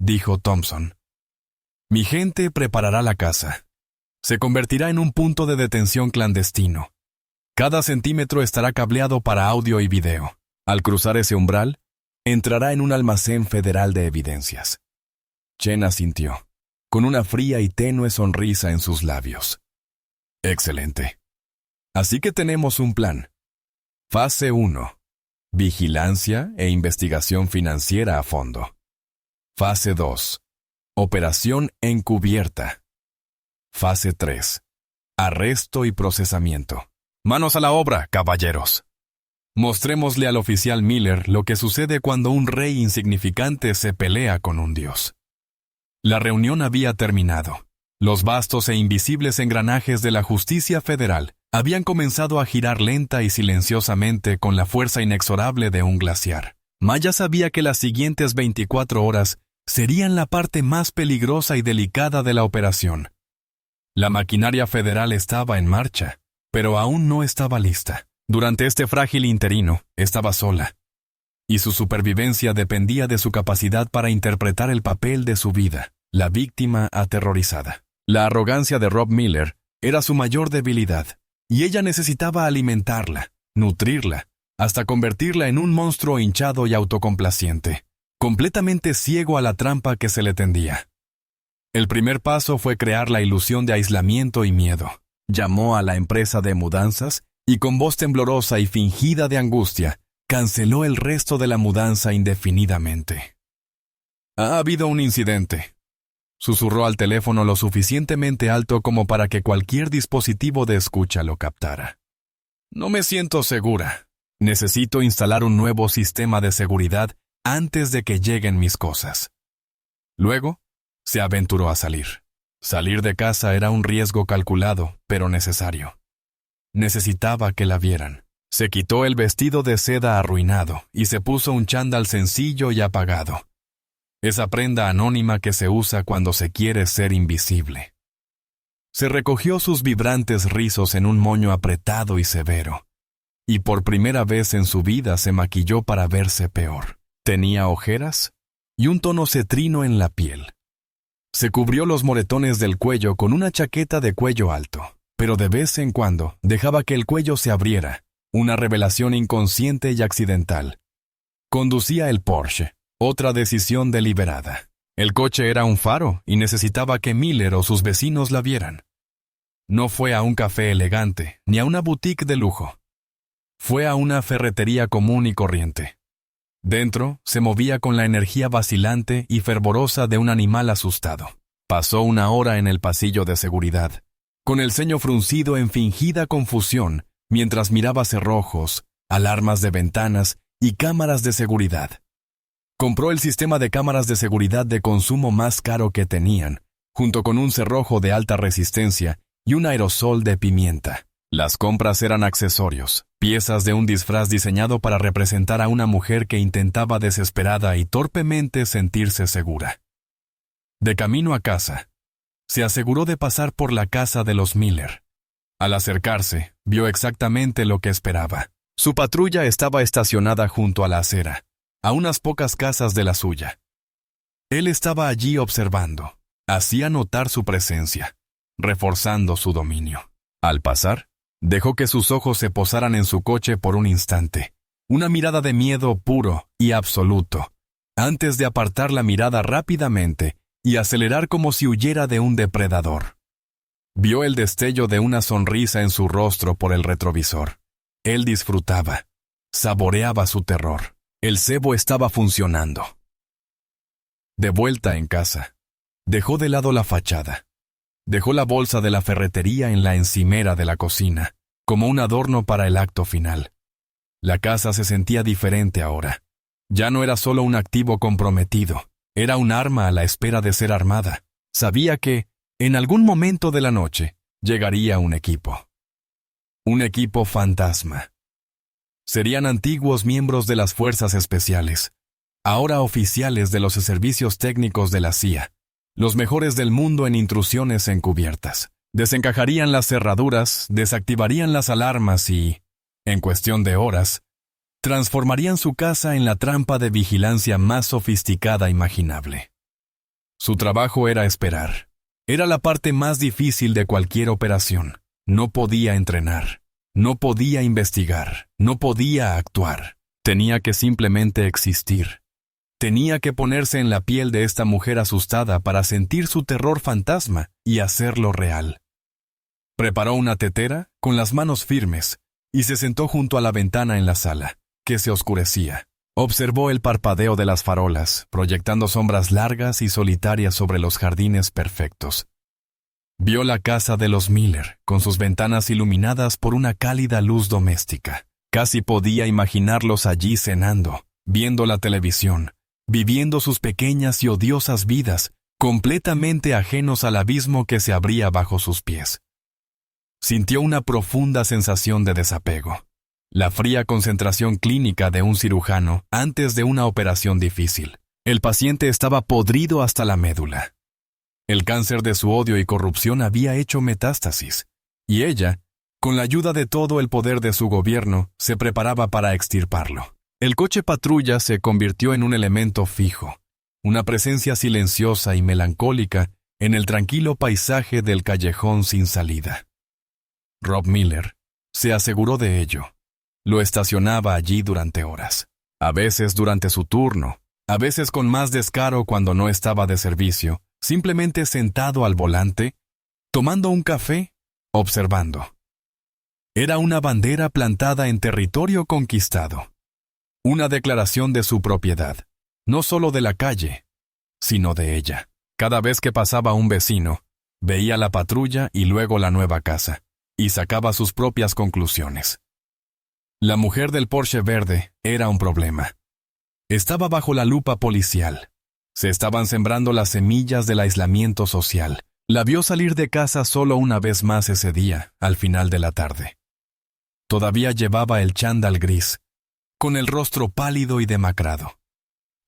dijo Thompson. Mi gente preparará la casa. Se convertirá en un punto de detención clandestino. Cada centímetro estará cableado para audio y video. Al cruzar ese umbral, entrará en un almacén federal de evidencias. Chen asintió, con una fría y tenue sonrisa en sus labios. Excelente. Así que tenemos un plan. Fase 1. Vigilancia e investigación financiera a fondo. Fase 2. Operación encubierta. Fase 3. Arresto y procesamiento. Manos a la obra, caballeros. Mostrémosle al oficial Miller lo que sucede cuando un rey insignificante se pelea con un dios. La reunión había terminado. Los vastos e invisibles engranajes de la justicia federal habían comenzado a girar lenta y silenciosamente con la fuerza inexorable de un glaciar. Maya sabía que las siguientes 24 horas serían la parte más peligrosa y delicada de la operación. La maquinaria federal estaba en marcha, pero aún no estaba lista. Durante este frágil interino, estaba sola, y su supervivencia dependía de su capacidad para interpretar el papel de su vida, la víctima aterrorizada. La arrogancia de Rob Miller era su mayor debilidad, y ella necesitaba alimentarla, nutrirla, hasta convertirla en un monstruo hinchado y autocomplaciente, completamente ciego a la trampa que se le tendía. El primer paso fue crear la ilusión de aislamiento y miedo. Llamó a la empresa de mudanzas y con voz temblorosa y fingida de angustia, canceló el resto de la mudanza indefinidamente. Ha habido un incidente. Susurró al teléfono lo suficientemente alto como para que cualquier dispositivo de escucha lo captara. No me siento segura. Necesito instalar un nuevo sistema de seguridad antes de que lleguen mis cosas. Luego, se aventuró a salir. Salir de casa era un riesgo calculado, pero necesario. Necesitaba que la vieran. Se quitó el vestido de seda arruinado y se puso un chándal sencillo y apagado. Esa prenda anónima que se usa cuando se quiere ser invisible. Se recogió sus vibrantes rizos en un moño apretado y severo. Y por primera vez en su vida se maquilló para verse peor. Tenía ojeras y un tono cetrino en la piel. Se cubrió los moretones del cuello con una chaqueta de cuello alto, pero de vez en cuando dejaba que el cuello se abriera, una revelación inconsciente y accidental. Conducía el Porsche, otra decisión deliberada. El coche era un faro y necesitaba que Miller o sus vecinos la vieran. No fue a un café elegante, ni a una boutique de lujo. Fue a una ferretería común y corriente. Dentro, se movía con la energía vacilante y fervorosa de un animal asustado. Pasó una hora en el pasillo de seguridad, con el ceño fruncido en fingida confusión, mientras miraba cerrojos, alarmas de ventanas y cámaras de seguridad. Compró el sistema de cámaras de seguridad de consumo más caro que tenían, junto con un cerrojo de alta resistencia y un aerosol de pimienta. Las compras eran accesorios, piezas de un disfraz diseñado para representar a una mujer que intentaba desesperada y torpemente sentirse segura. De camino a casa, se aseguró de pasar por la casa de los Miller. Al acercarse, vio exactamente lo que esperaba. Su patrulla estaba estacionada junto a la acera, a unas pocas casas de la suya. Él estaba allí observando. Hacía notar su presencia, reforzando su dominio. Al pasar, dejó que sus ojos se posaran en su coche por un instante. Una mirada de miedo puro y absoluto, antes de apartar la mirada rápidamente y acelerar como si huyera de un depredador. Vio el destello de una sonrisa en su rostro por el retrovisor. Él disfrutaba, saboreaba su terror. El cebo estaba funcionando. De vuelta en casa, dejó de lado la fachada. Dejó la bolsa de la ferretería en la encimera de la cocina, como un adorno para el acto final. La casa se sentía diferente ahora. Ya no era solo un activo comprometido, era un arma a la espera de ser armada. Sabía que, en algún momento de la noche, llegaría un equipo. Un equipo fantasma. Serían antiguos miembros de las fuerzas especiales, ahora oficiales de los servicios técnicos de la CIA, los mejores del mundo en intrusiones encubiertas. Desencajarían las cerraduras, desactivarían las alarmas y, en cuestión de horas, transformarían su casa en la trampa de vigilancia más sofisticada imaginable. Su trabajo era esperar. Era la parte más difícil de cualquier operación. No podía entrenar, no podía investigar, no podía actuar. Tenía que simplemente existir. Tenía que ponerse en la piel de esta mujer asustada para sentir su terror fantasma y hacerlo real. Preparó una tetera con las manos firmes y se sentó junto a la ventana en la sala, que se oscurecía. Observó el parpadeo de las farolas, proyectando sombras largas y solitarias sobre los jardines perfectos. Vio la casa de los Miller, con sus ventanas iluminadas por una cálida luz doméstica. Casi podía imaginarlos allí cenando, viendo la televisión, viviendo sus pequeñas y odiosas vidas, completamente ajenos al abismo que se abría bajo sus pies. Sintió una profunda sensación de desapego. La fría concentración clínica de un cirujano antes de una operación difícil. El paciente estaba podrido hasta la médula. El cáncer de su odio y corrupción había hecho metástasis, y ella, con la ayuda de todo el poder de su gobierno, se preparaba para extirparlo. El coche patrulla se convirtió en un elemento fijo, una presencia silenciosa y melancólica en el tranquilo paisaje del callejón sin salida. Rob Miller se aseguró de ello. Lo estacionaba allí durante horas, a veces durante su turno, a veces con más descaro cuando no estaba de servicio, simplemente sentado al volante, tomando un café, observando. Era una bandera plantada en territorio conquistado. Una declaración de su propiedad, no solo de la calle, sino de ella. Cada vez que pasaba un vecino, veía la patrulla y luego la nueva casa, y sacaba sus propias conclusiones. La mujer del Porsche verde era un problema. Estaba bajo la lupa policial. Se estaban sembrando las semillas del aislamiento social. La vio salir de casa solo una vez más ese día, al final de la tarde. Todavía llevaba el chándal gris, con el rostro pálido y demacrado.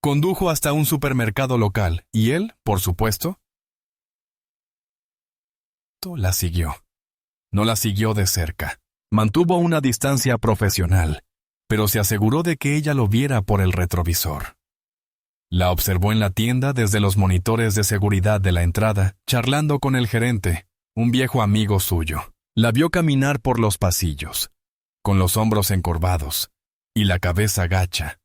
Condujo hasta un supermercado local, y él, por supuesto, la siguió. No la siguió de cerca. Mantuvo una distancia profesional, pero se aseguró de que ella lo viera por el retrovisor. La observó en la tienda desde los monitores de seguridad de la entrada, charlando con el gerente, un viejo amigo suyo. La vio caminar por los pasillos, con los hombros encorvados y la cabeza gacha.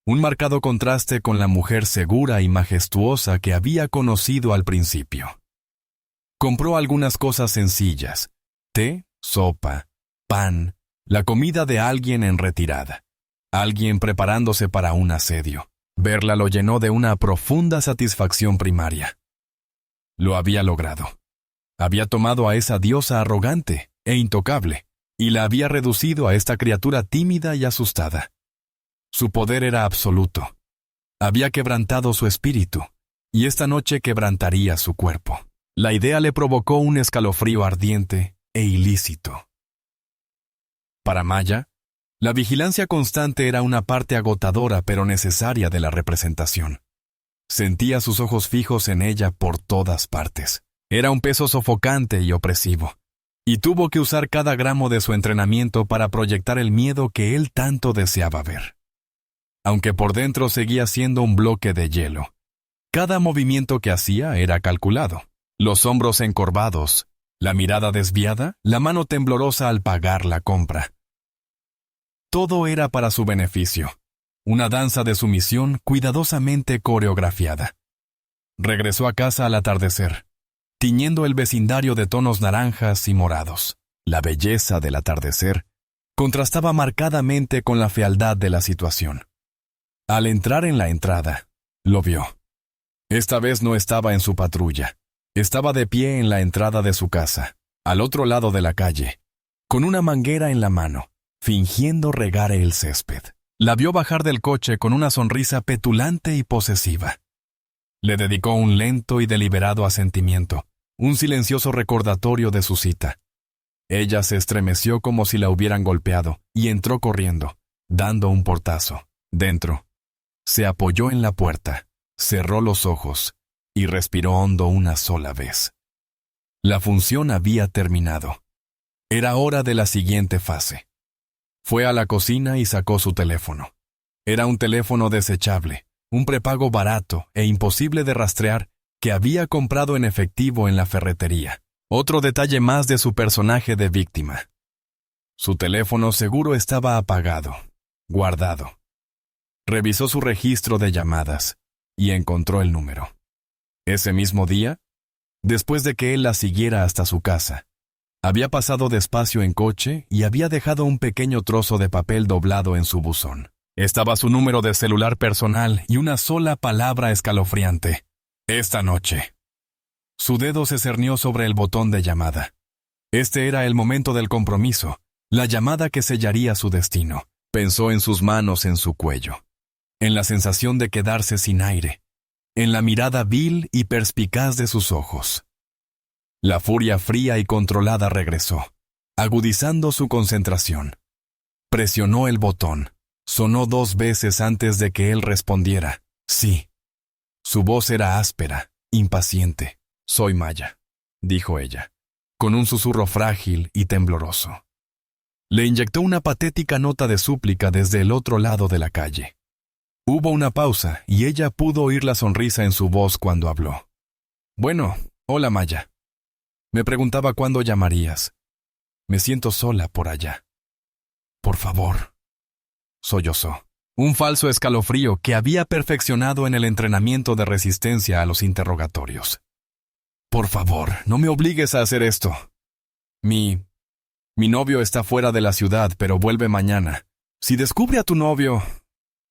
Un marcado contraste con la mujer segura y majestuosa que había conocido al principio. Compró algunas cosas sencillas: té, sopa, pan, la comida de alguien en retirada, alguien preparándose para un asedio. Verla lo llenó de una profunda satisfacción primaria. Lo había logrado. Había tomado a esa diosa arrogante e intocable y la había reducido a esta criatura tímida y asustada. Su poder era absoluto. Había quebrantado su espíritu, y esta noche quebrantaría su cuerpo. La idea le provocó un escalofrío ardiente e ilícito. Para Maya, la vigilancia constante era una parte agotadora pero necesaria de la representación. Sentía sus ojos fijos en ella por todas partes. Era un peso sofocante y opresivo. y tuvo que usar cada gramo de su entrenamiento para proyectar el miedo que él tanto deseaba ver. Aunque por dentro seguía siendo un bloque de hielo, cada movimiento que hacía era calculado. Los hombros encorvados, la mirada desviada, la mano temblorosa al pagar la compra. Todo era para su beneficio, una danza de sumisión cuidadosamente coreografiada. Regresó a casa al atardecer, tiñendo el vecindario de tonos naranjas y morados. La belleza del atardecer contrastaba marcadamente con la fealdad de la situación. Al entrar en la entrada, lo vio. Esta vez no estaba en su patrulla. Estaba de pie en la entrada de su casa, al otro lado de la calle, con una manguera en la mano, fingiendo regar el césped. La vio bajar del coche con una sonrisa petulante y posesiva. Le dedicó un lento y deliberado asentimiento, un silencioso recordatorio de su cita. Ella se estremeció como si la hubieran golpeado y entró corriendo, dando un portazo. Dentro, se apoyó en la puerta, cerró los ojos y respiró hondo una sola vez. La función había terminado. Era hora de la siguiente fase. Fue a la cocina y sacó su teléfono. Era un teléfono desechable, un prepago barato e imposible de rastrear que había comprado en efectivo en la ferretería. Otro detalle más de su personaje de víctima. Su teléfono seguro estaba apagado, guardado. Revisó su registro de llamadas y encontró el número. Ese mismo día, después de que él la siguiera hasta su casa, había pasado despacio en coche y había dejado un pequeño trozo de papel doblado en su buzón. Estaba su número de celular personal y una sola palabra escalofriante: esta noche. Su dedo se cernió sobre el botón de llamada. Este era el momento del compromiso, la llamada que sellaría su destino. Pensó en sus manos en su cuello, en la sensación de quedarse sin aire, en la mirada vil y perspicaz de sus ojos. La furia fría y controlada regresó, agudizando su concentración. Presionó el botón. Sonó 2 veces antes de que él respondiera: sí. Su voz era áspera, impaciente. «Soy Maya», dijo ella, con un susurro frágil y tembloroso. Le inyectó una patética nota de súplica desde el otro lado de la calle. Hubo una pausa y ella pudo oír la sonrisa en su voz cuando habló. «Bueno, hola Maya. Me preguntaba cuándo llamarías. Me siento sola por allá. Por favor», sollozó. Un falso escalofrío que había perfeccionado en el entrenamiento de resistencia a los interrogatorios. «Por favor, no me obligues a hacer esto. Mi novio está fuera de la ciudad, pero vuelve mañana. Si descubre a tu novio...»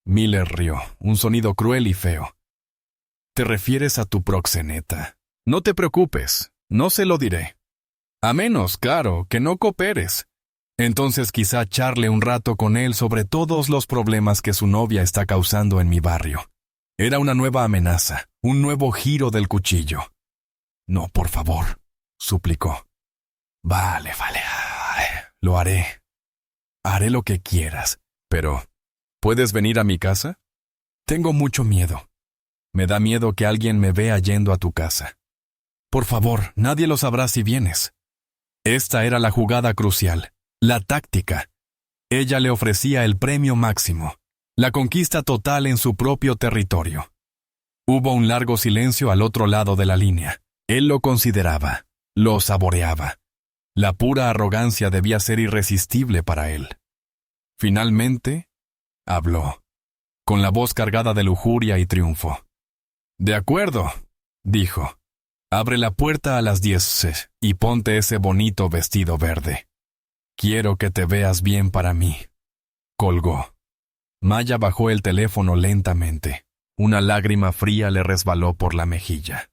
Miller rió, un sonido cruel y feo. «Te refieres a tu proxeneta. No te preocupes, no se lo diré. A menos, claro, que no cooperes. Entonces quizá charle un rato con él sobre todos los problemas que su novia está causando en mi barrio». Era una nueva amenaza, un nuevo giro del cuchillo. «No, por favor», suplicó. Vale, lo haré. Haré lo que quieras, pero ¿puedes venir a mi casa? Tengo mucho miedo. Me da miedo que alguien me vea yendo a tu casa. Por favor, nadie lo sabrá si vienes». Esta era la jugada crucial, la táctica. Ella le ofrecía el premio máximo, la conquista total en su propio territorio. Hubo un largo silencio al otro lado de la línea. Él lo consideraba, lo saboreaba. La pura arrogancia debía ser irresistible para él. Finalmente, habló, con la voz cargada de lujuria y triunfo. «De acuerdo», dijo. «Abre la puerta a las 10 y ponte ese bonito vestido verde. Quiero que te veas bien para mí». Colgó. Maya bajó el teléfono lentamente. Una lágrima fría le resbaló por la mejilla.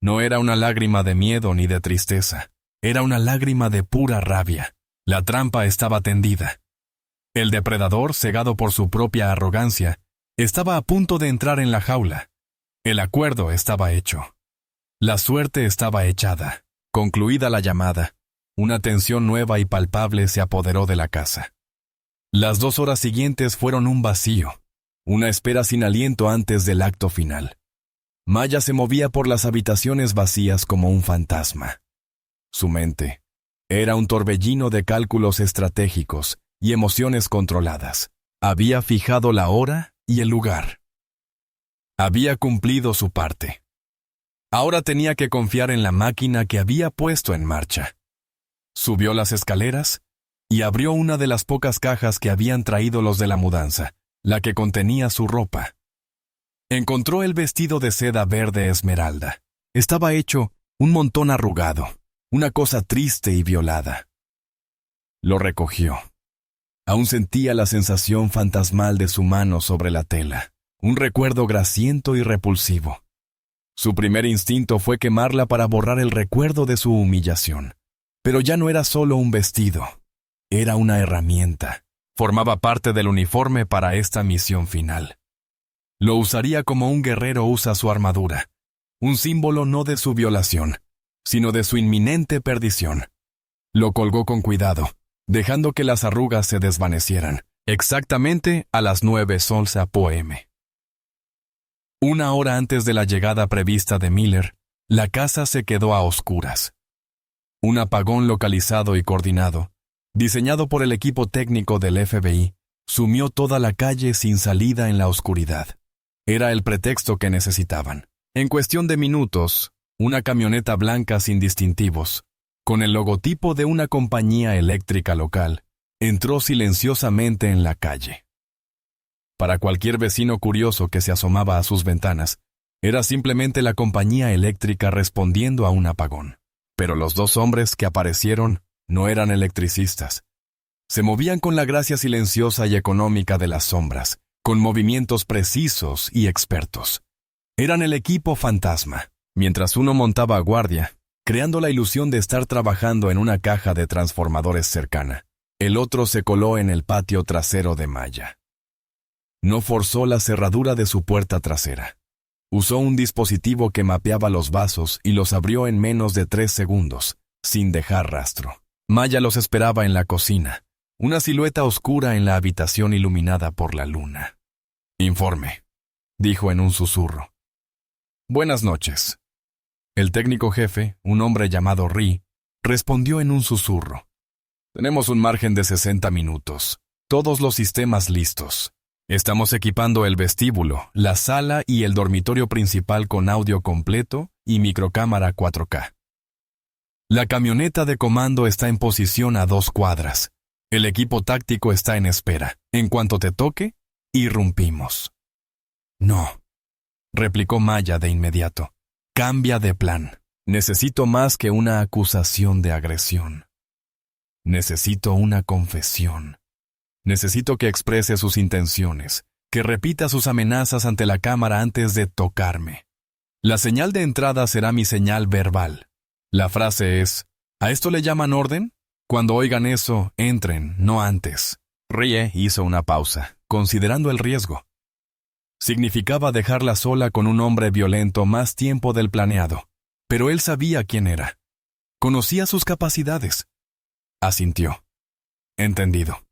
No era una lágrima de miedo ni de tristeza. Era una lágrima de pura rabia. La trampa estaba tendida. El depredador, cegado por su propia arrogancia, estaba a punto de entrar en la jaula. El acuerdo estaba hecho. La suerte estaba echada. Concluida la llamada, una tensión nueva y palpable se apoderó de la casa. Las 2 horas siguientes fueron un vacío, una espera sin aliento antes del acto final. Maya se movía por las habitaciones vacías como un fantasma. Su mente, Era un torbellino de cálculos estratégicos y emociones controladas. Había fijado la hora y el lugar. Había cumplido su parte. Ahora tenía que confiar en la máquina que había puesto en marcha. Subió las escaleras y abrió una de las pocas cajas que habían traído los de la mudanza, la que contenía su ropa. Encontró el vestido de seda verde esmeralda. Estaba hecho un montón arrugado, una cosa triste y violada. Lo recogió. Aún sentía la sensación fantasmal de su mano sobre la tela, un recuerdo grasiento y repulsivo. Su primer instinto fue quemarla para borrar el recuerdo de su humillación. Pero ya no era solo un vestido, era una herramienta. Formaba parte del uniforme para esta misión final. Lo usaría como un guerrero usa su armadura, un símbolo no de su violación, sino de su inminente perdición. Lo colgó con cuidado, dejando que las arrugas se desvanecieran, exactamente a las 9 Solsa p.m. Una hora antes de la llegada prevista de Miller, la casa se quedó a oscuras. Un apagón localizado y coordinado, diseñado por el equipo técnico del FBI, sumió toda la calle sin salida en la oscuridad. Era el pretexto que necesitaban. En cuestión de minutos, una camioneta blanca sin distintivos, con el logotipo de una compañía eléctrica local, entró silenciosamente en la calle. Para cualquier vecino curioso que se asomaba a sus ventanas, era simplemente la compañía eléctrica respondiendo a un apagón. Pero los dos hombres que aparecieron no eran electricistas. Se movían con la gracia silenciosa y económica de las sombras, con movimientos precisos y expertos. Eran el equipo fantasma. Mientras uno montaba guardia, creando la ilusión de estar trabajando en una caja de transformadores cercana, el otro se coló en el patio trasero de Maya. No forzó la cerradura de su puerta trasera. Usó un dispositivo que mapeaba los vasos y los abrió en menos de 3 segundos, sin dejar rastro. Maya los esperaba en la cocina, una silueta oscura en la habitación iluminada por la luna. «Informe», dijo en un susurro. «Buenas noches». El técnico jefe, un hombre llamado Ri, respondió en un susurro. «Tenemos un margen de 60 minutos. Todos los sistemas listos. Estamos equipando el vestíbulo, la sala y el dormitorio principal con audio completo y microcámara 4K. La camioneta de comando está en posición a 2 cuadras. El equipo táctico está en espera. En cuanto te toque, irrumpimos». «No», replicó Maya de inmediato. «Cambia de plan. Necesito más que una acusación de agresión. Necesito una confesión. Necesito que exprese sus intenciones, que repita sus amenazas ante la cámara antes de tocarme. La señal de entrada será mi señal verbal. La frase es, ¿a esto le llaman orden? Cuando oigan eso, entren, no antes». Rie hizo una pausa, considerando el riesgo. Significaba dejarla sola con un hombre violento más tiempo del planeado, pero él sabía quién era. Conocía sus capacidades. Asintió. «Entendido».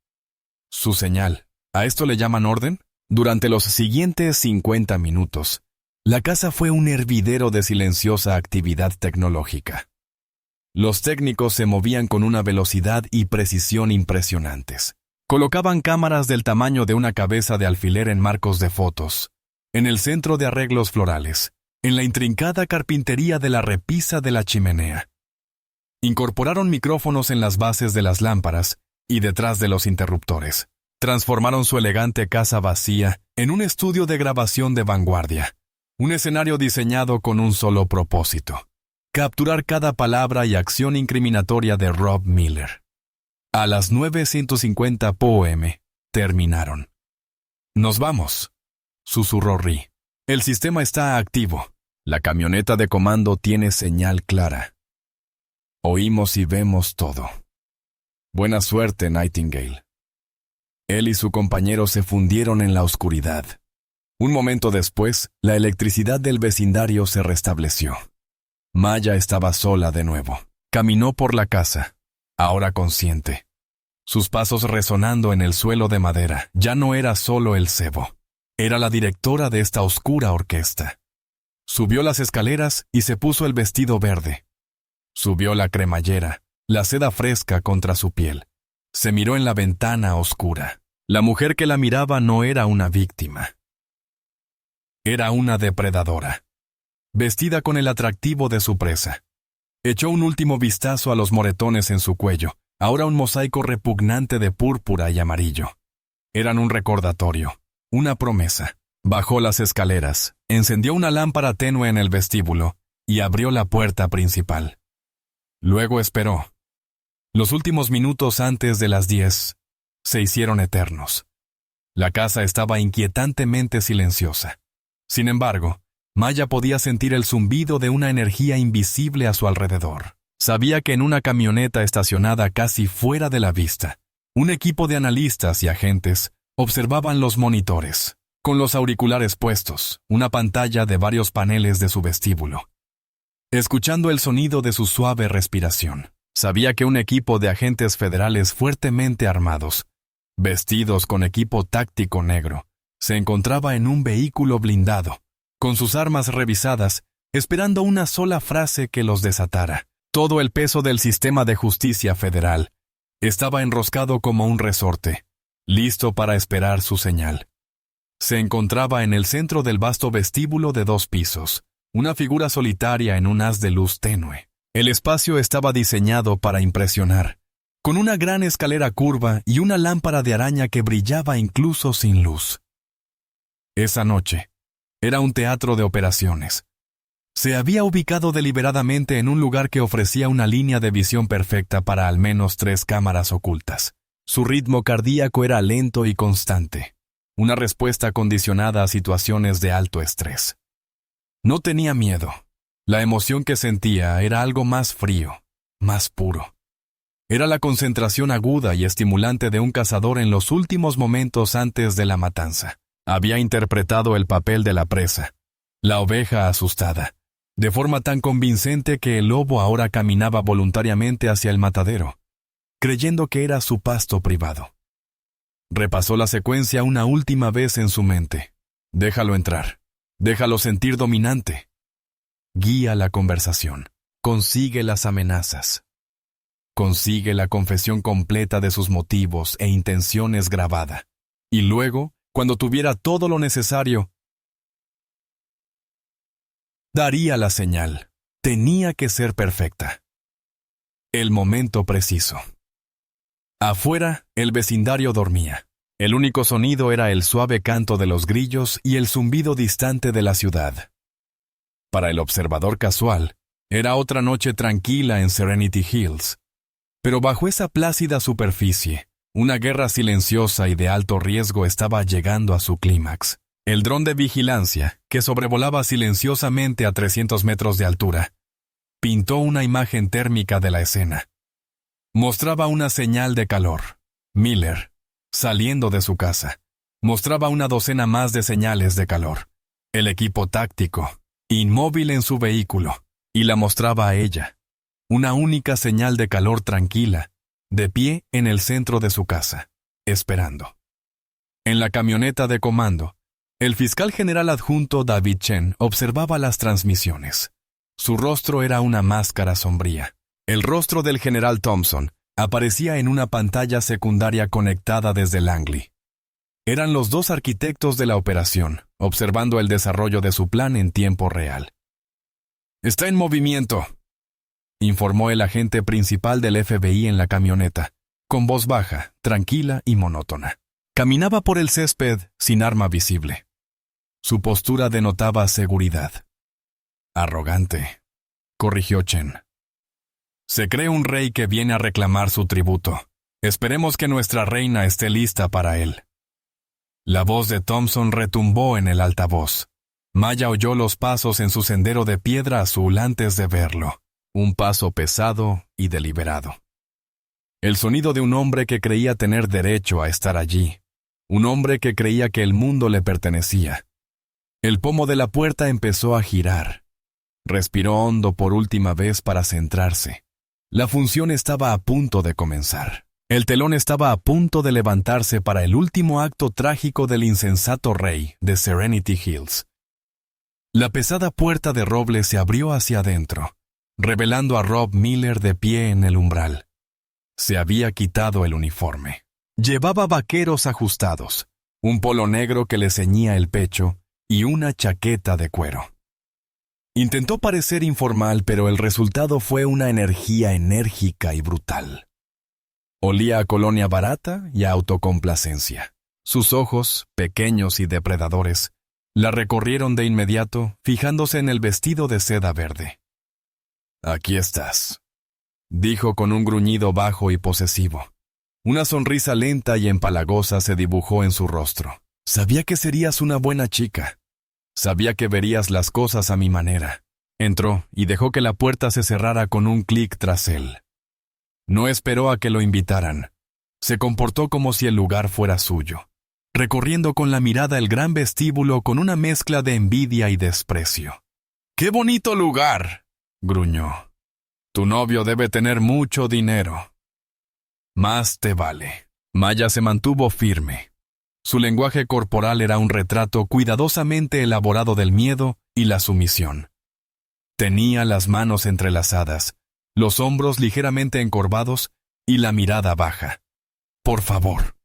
Su señal, ¿a esto le llaman orden? Durante los siguientes 50 minutos, la casa fue un hervidero de silenciosa actividad tecnológica. Los técnicos se movían con una velocidad y precisión impresionantes. Colocaban cámaras del tamaño de una cabeza de alfiler en marcos de fotos, en el centro de arreglos florales, en la intrincada carpintería de la repisa de la chimenea. Incorporaron micrófonos en las bases de las lámparas y detrás de los interruptores. Transformaron su elegante casa vacía en un estudio de grabación de vanguardia, un escenario diseñado con un solo propósito: capturar cada palabra y acción incriminatoria de Rob Miller. A las 9:150 p.m. terminaron. «Nos vamos», susurró Ri. «El sistema está activo. La camioneta de comando tiene señal clara. Oímos y vemos todo. Buena suerte, Nightingale». Él y su compañero se fundieron en la oscuridad. Un momento después, la electricidad del vecindario se restableció. Maya estaba sola de nuevo. Caminó por la casa, ahora consciente. Sus pasos resonando en el suelo de madera. Ya no era solo el cebo. Era la directora de esta oscura orquesta. Subió las escaleras y se puso el vestido verde. Subió la cremallera, la seda fresca contra su piel. Se miró en la ventana oscura. La mujer que la miraba no era una víctima. Era una depredadora, vestida con el atractivo de su presa. Echó un último vistazo a los moretones en su cuello, ahora un mosaico repugnante de púrpura y amarillo. Eran un recordatorio, una promesa. Bajó las escaleras, encendió una lámpara tenue en el vestíbulo y abrió la puerta principal. Luego esperó. Los últimos minutos antes de las 10 se hicieron eternos. La casa estaba inquietantemente silenciosa. Sin embargo, Maya podía sentir el zumbido de una energía invisible a su alrededor. Sabía que en una camioneta estacionada casi fuera de la vista, un equipo de analistas y agentes observaban los monitores, con los auriculares puestos, una pantalla de varios paneles de su vestíbulo. Escuchando el sonido de su suave respiración, sabía que un equipo de agentes federales fuertemente armados, vestidos con equipo táctico negro, se encontraba en un vehículo blindado, con sus armas revisadas, esperando una sola frase que los desatara. Todo el peso del sistema de justicia federal estaba enroscado como un resorte, listo para esperar su señal. Se encontraba en el centro del vasto vestíbulo de 2 pisos, una figura solitaria en un haz de luz tenue. El espacio estaba diseñado para impresionar, con una gran escalera curva y una lámpara de araña que brillaba incluso sin luz. Esa noche, era un teatro de operaciones. Se había ubicado deliberadamente en un lugar que ofrecía una línea de visión perfecta para al menos 3 cámaras ocultas. Su ritmo cardíaco era lento y constante, una respuesta condicionada a situaciones de alto estrés. No tenía miedo. La emoción que sentía era algo más frío, más puro. Era la concentración aguda y estimulante de un cazador en los últimos momentos antes de la matanza. Había interpretado el papel de la presa, la oveja asustada, de forma tan convincente que el lobo ahora caminaba voluntariamente hacia el matadero, creyendo que era su pasto privado. Repasó la secuencia una última vez en su mente. Déjalo entrar, déjalo sentir dominante. Guía la conversación, consigue las amenazas. Consigue la confesión completa de sus motivos e intenciones grabada. Y luego, cuando tuviera todo lo necesario, daría la señal. Tenía que ser perfecta. El momento preciso. Afuera, el vecindario dormía. El único sonido era el suave canto de los grillos y el zumbido distante de la ciudad. Para el observador casual, era otra noche tranquila en Serenity Hills. Pero bajo esa plácida superficie, una guerra silenciosa y de alto riesgo estaba llegando a su clímax. El dron de vigilancia, que sobrevolaba silenciosamente a 300 metros de altura, pintó una imagen térmica de la escena. Mostraba una señal de calor. Miller, saliendo de su casa, mostraba una docena más de señales de calor. El equipo táctico, inmóvil en su vehículo, y la mostraba a ella. Una única señal de calor tranquila, de pie en el centro de su casa, esperando. En la camioneta de comando, el fiscal general adjunto David Chen observaba las transmisiones. Su rostro era una máscara sombría. El rostro del general Thompson aparecía en una pantalla secundaria conectada desde Langley. Eran los 2 arquitectos de la operación, observando el desarrollo de su plan en tiempo real. «Está en movimiento», informó el agente principal del FBI en la camioneta, con voz baja, tranquila y monótona. Caminaba por el césped sin arma visible. Su postura denotaba seguridad. «Arrogante», corrigió Chen. «Se cree un rey que viene a reclamar su tributo. Esperemos que nuestra reina esté lista para él». La voz de Thompson retumbó en el altavoz. Maya oyó los pasos en su sendero de piedra azul antes de verlo. Un paso pesado y deliberado. El sonido de un hombre que creía tener derecho a estar allí. Un hombre que creía que el mundo le pertenecía. El pomo de la puerta empezó a girar. Respiró hondo por última vez para centrarse. La función estaba a punto de comenzar. El telón estaba a punto de levantarse para el último acto trágico del insensato rey de Serenity Hills. La pesada puerta de roble se abrió hacia adentro, revelando a Rob Miller de pie en el umbral. Se había quitado el uniforme. Llevaba vaqueros ajustados, un polo negro que le ceñía el pecho y una chaqueta de cuero. Intentó parecer informal, pero el resultado fue una energía enérgica y brutal. Olía a colonia barata y a autocomplacencia. Sus ojos, pequeños y depredadores, la recorrieron de inmediato, fijándose en el vestido de seda verde. «Aquí estás», dijo con un gruñido bajo y posesivo. Una sonrisa lenta y empalagosa se dibujó en su rostro. «Sabía que serías una buena chica. Sabía que verías las cosas a mi manera». Entró y dejó que la puerta se cerrara con un clic tras él. No esperó a que lo invitaran. Se comportó como si el lugar fuera suyo, recorriendo con la mirada el gran vestíbulo con una mezcla de envidia y desprecio. «¡Qué bonito lugar!», gruñó. «Tu novio debe tener mucho dinero». «Más te vale». Maya se mantuvo firme. Su lenguaje corporal era un retrato cuidadosamente elaborado del miedo y la sumisión. Tenía las manos entrelazadas, los hombros ligeramente encorvados y la mirada baja. «Por favor»,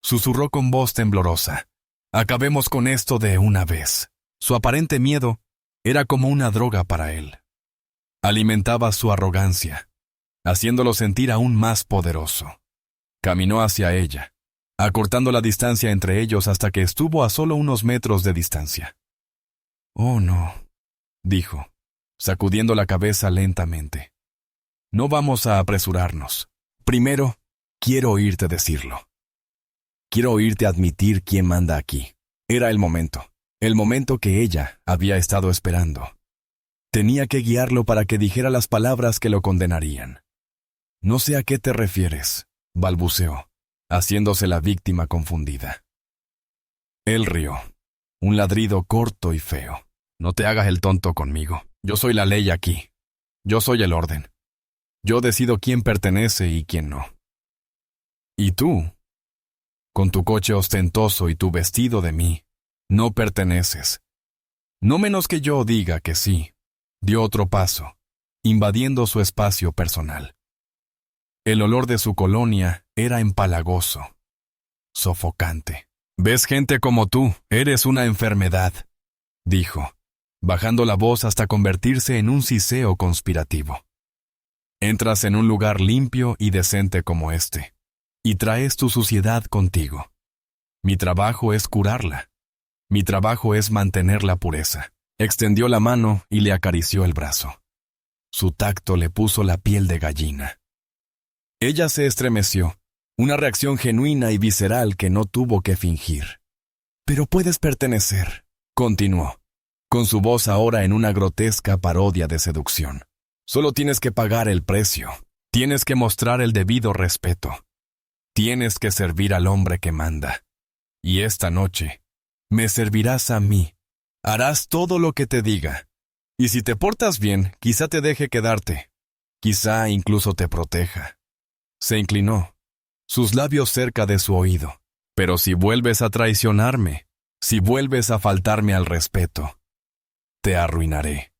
susurró con voz temblorosa, «acabemos con esto de una vez». Su aparente miedo era como una droga para él. Alimentaba su arrogancia, haciéndolo sentir aún más poderoso. Caminó hacia ella, acortando la distancia entre ellos hasta que estuvo a solo unos metros de distancia. «Oh, no», dijo, sacudiendo la cabeza lentamente. «No vamos a apresurarnos. Primero, quiero oírte decirlo. Quiero oírte admitir quién manda aquí». Era el momento que ella había estado esperando. Tenía que guiarlo para que dijera las palabras que lo condenarían. «No sé a qué te refieres», balbuceó, haciéndose la víctima confundida. Él rió, un ladrido corto y feo. «No te hagas el tonto conmigo. Yo soy la ley aquí. Yo soy el orden. Yo decido quién pertenece y quién no. Y tú, con tu coche ostentoso y tu vestido de mí, no perteneces. No menos que yo diga que sí». Dio otro paso, invadiendo su espacio personal. El olor de su colonia era empalagoso, sofocante. «Ves gente como tú, eres una enfermedad», dijo, bajando la voz hasta convertirse en un siseo conspirativo. «Entras en un lugar limpio y decente como este, y traes tu suciedad contigo. Mi trabajo es curarla. Mi trabajo es mantener la pureza». Extendió la mano y le acarició el brazo. Su tacto le puso la piel de gallina. Ella se estremeció, una reacción genuina y visceral que no tuvo que fingir. «Pero puedes pertenecer», continuó, con su voz ahora en una grotesca parodia de seducción. «Solo tienes que pagar el precio. Tienes que mostrar el debido respeto. Tienes que servir al hombre que manda. Y esta noche, me servirás a mí. Harás todo lo que te diga. Y si te portas bien, quizá te deje quedarte. Quizá incluso te proteja». Se inclinó, sus labios cerca de su oído. «Pero si vuelves a traicionarme, si vuelves a faltarme al respeto, te arruinaré.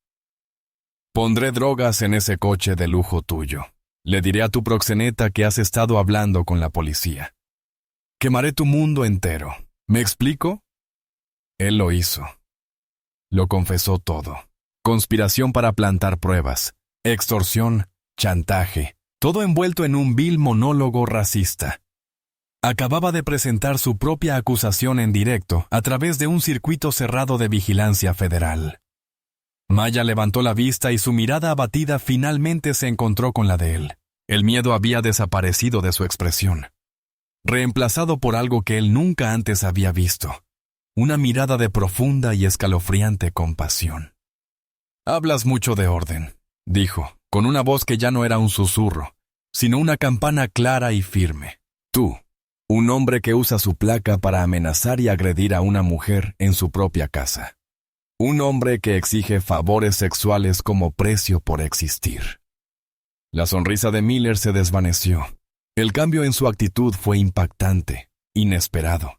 Pondré drogas en ese coche de lujo tuyo. Le diré a tu proxeneta que has estado hablando con la policía. Quemaré tu mundo entero. ¿Me explico?» Él lo hizo. Lo confesó todo. Conspiración para plantar pruebas, extorsión, chantaje, todo envuelto en un vil monólogo racista. Acababa de presentar su propia acusación en directo a través de un circuito cerrado de vigilancia federal. Maya levantó la vista y su mirada abatida finalmente se encontró con la de él. El miedo había desaparecido de su expresión, reemplazado por algo que él nunca antes había visto. Una mirada de profunda y escalofriante compasión. «Hablas mucho de orden», dijo, con una voz que ya no era un susurro, sino una campana clara y firme. «Tú, un hombre que usa su placa para amenazar y agredir a una mujer en su propia casa. Un hombre que exige favores sexuales como precio por existir». La sonrisa de Miller se desvaneció. El cambio en su actitud fue impactante, inesperado.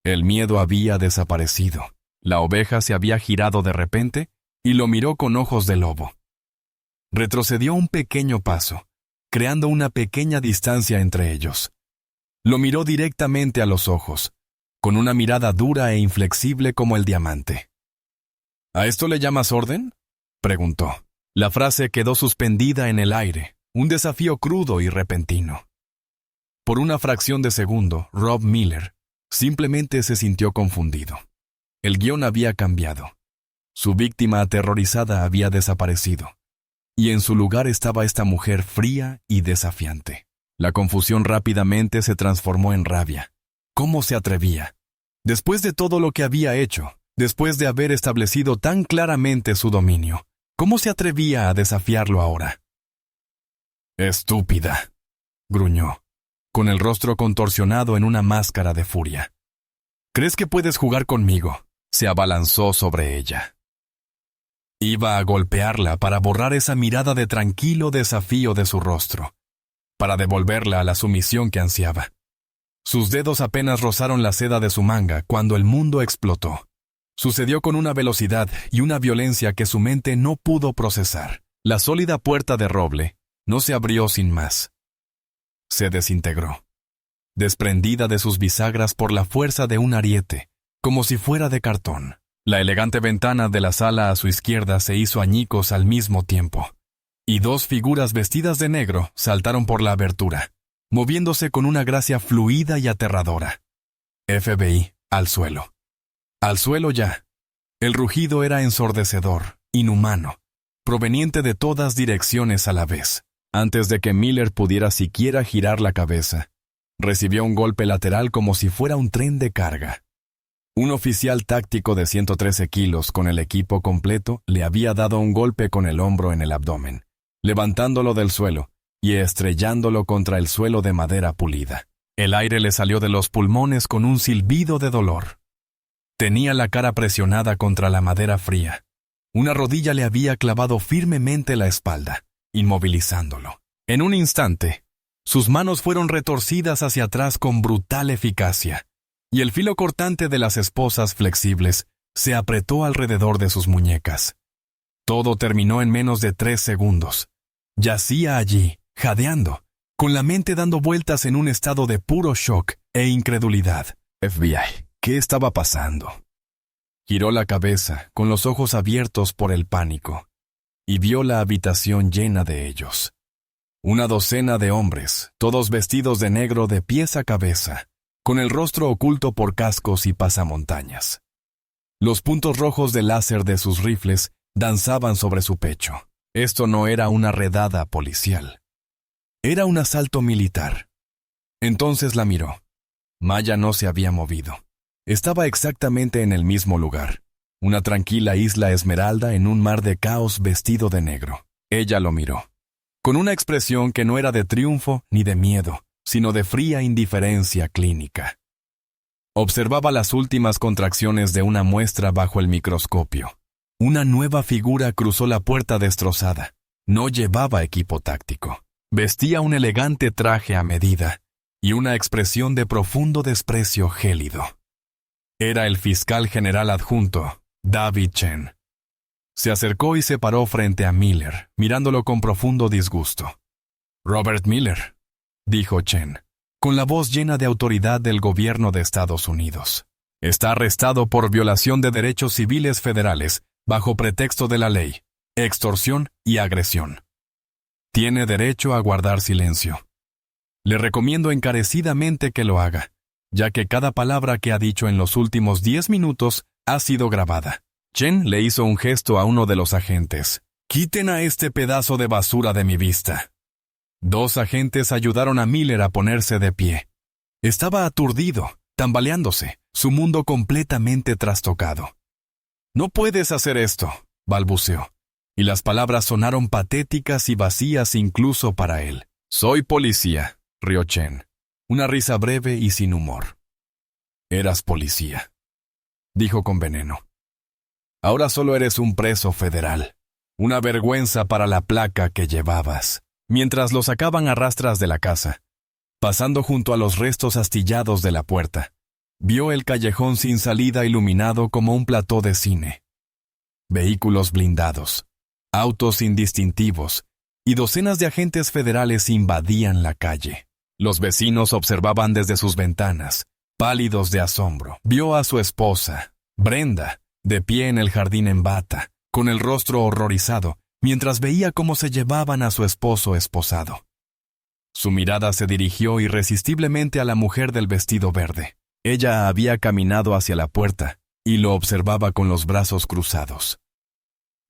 El miedo había desaparecido. La oveja se había girado de repente y lo miró con ojos de lobo. retrocedió un pequeño paso, creando una pequeña distancia entre ellos. Lo miró directamente a los ojos, con una mirada dura e inflexible como el diamante. ¿A esto le llamas orden?, preguntó. La frase quedó suspendida en el aire, un desafío crudo y repentino. Por una fracción de segundo, Rob Miller simplemente se sintió confundido. El guión había cambiado. Su víctima aterrorizada había desaparecido, y en su lugar estaba esta mujer fría y desafiante. La confusión rápidamente se transformó en rabia. ¿Cómo se atrevía? Después de todo lo que había hecho, después de haber establecido tan claramente su dominio, ¿cómo se atrevía a desafiarlo ahora? «Estúpida», gruñó, con el rostro contorsionado en una máscara de furia. «¿Crees que puedes jugar conmigo?», se abalanzó sobre ella. Iba a golpearla para borrar esa mirada de tranquilo desafío de su rostro, para devolverla a la sumisión que ansiaba. Sus dedos apenas rozaron la seda de su manga cuando el mundo explotó. Sucedió con una velocidad y una violencia que su mente no pudo procesar. La sólida puerta de roble no se abrió sin más. Se desintegró, desprendida de sus bisagras por la fuerza de un ariete, como si fuera de cartón. La elegante ventana de la sala a su izquierda se hizo añicos al mismo tiempo, y dos figuras vestidas de negro saltaron por la abertura, moviéndose con una gracia fluida y aterradora. FBI, al suelo. Al suelo ya. El rugido era ensordecedor, inhumano, proveniente de todas direcciones a la vez. Antes de que Miller pudiera siquiera girar la cabeza, recibió un golpe lateral como si fuera un tren de carga. Un oficial táctico de 113 kilos con el equipo completo le había dado un golpe con el hombro en el abdomen, levantándolo del suelo y estrellándolo contra el suelo de madera pulida. El aire le salió de los pulmones con un silbido de dolor. Tenía la cara presionada contra la madera fría. Una rodilla le había clavado firmemente la espalda, inmovilizándolo. En un instante, sus manos fueron retorcidas hacia atrás con brutal eficacia, y el filo cortante de las esposas flexibles se apretó alrededor de sus muñecas. Todo terminó en menos de 3 segundos. Yacía allí, jadeando, con la mente dando vueltas en un estado de puro shock e incredulidad. FBI, ¿qué estaba pasando? Giró la cabeza, con los ojos abiertos por el pánico, y vio la habitación llena de ellos. Una docena de hombres, todos vestidos de negro de pies a cabeza, con el rostro oculto por cascos y pasamontañas. Los puntos rojos de láser de sus rifles danzaban sobre su pecho. Esto no era una redada policial. Era un asalto militar. Entonces la miró. Maya no se había movido. Estaba exactamente en el mismo lugar. Una tranquila isla esmeralda en un mar de caos vestido de negro. Ella lo miró, con una expresión que no era de triunfo ni de miedo, sino de fría indiferencia clínica. Observaba las últimas contracciones de una muestra bajo el microscopio. Una nueva figura cruzó la puerta destrozada. No llevaba equipo táctico. Vestía un elegante traje a medida y una expresión de profundo desprecio gélido. Era el fiscal general adjunto, David Chen. Se acercó y se paró frente a Miller, mirándolo con profundo disgusto. «Robert Miller», dijo Chen, con la voz llena de autoridad del gobierno de Estados Unidos. «Está arrestado por violación de derechos civiles federales bajo pretexto de la ley, extorsión y agresión. Tiene derecho a guardar silencio. Le recomiendo encarecidamente que lo haga, ya que cada palabra que ha dicho en los últimos 10 minutos ha sido grabada». Chen le hizo un gesto a uno de los agentes. «Quiten a este pedazo de basura de mi vista». 2 agentes ayudaron a Miller a ponerse de pie. Estaba aturdido, tambaleándose, su mundo completamente trastocado. «No puedes hacer esto», balbuceó, y las palabras sonaron patéticas y vacías incluso para él. «Soy policía», rió Chen, una risa breve y sin humor. «Eras policía», dijo con veneno. «Ahora solo eres un preso federal, una vergüenza para la placa que llevabas». Mientras lo sacaban a rastras de la casa, pasando junto a los restos astillados de la puerta, vio el callejón sin salida iluminado como un plató de cine. Vehículos blindados, Autos sin distintivos y docenas de agentes federales invadían la calle. Los vecinos observaban desde sus ventanas, pálidos de asombro. Vio a su esposa, Brenda, de pie en el jardín en bata, con el rostro horrorizado, mientras veía cómo se llevaban a su esposo esposado. Su mirada se dirigió irresistiblemente a la mujer del vestido verde. Ella había caminado hacia la puerta y lo observaba con los brazos cruzados.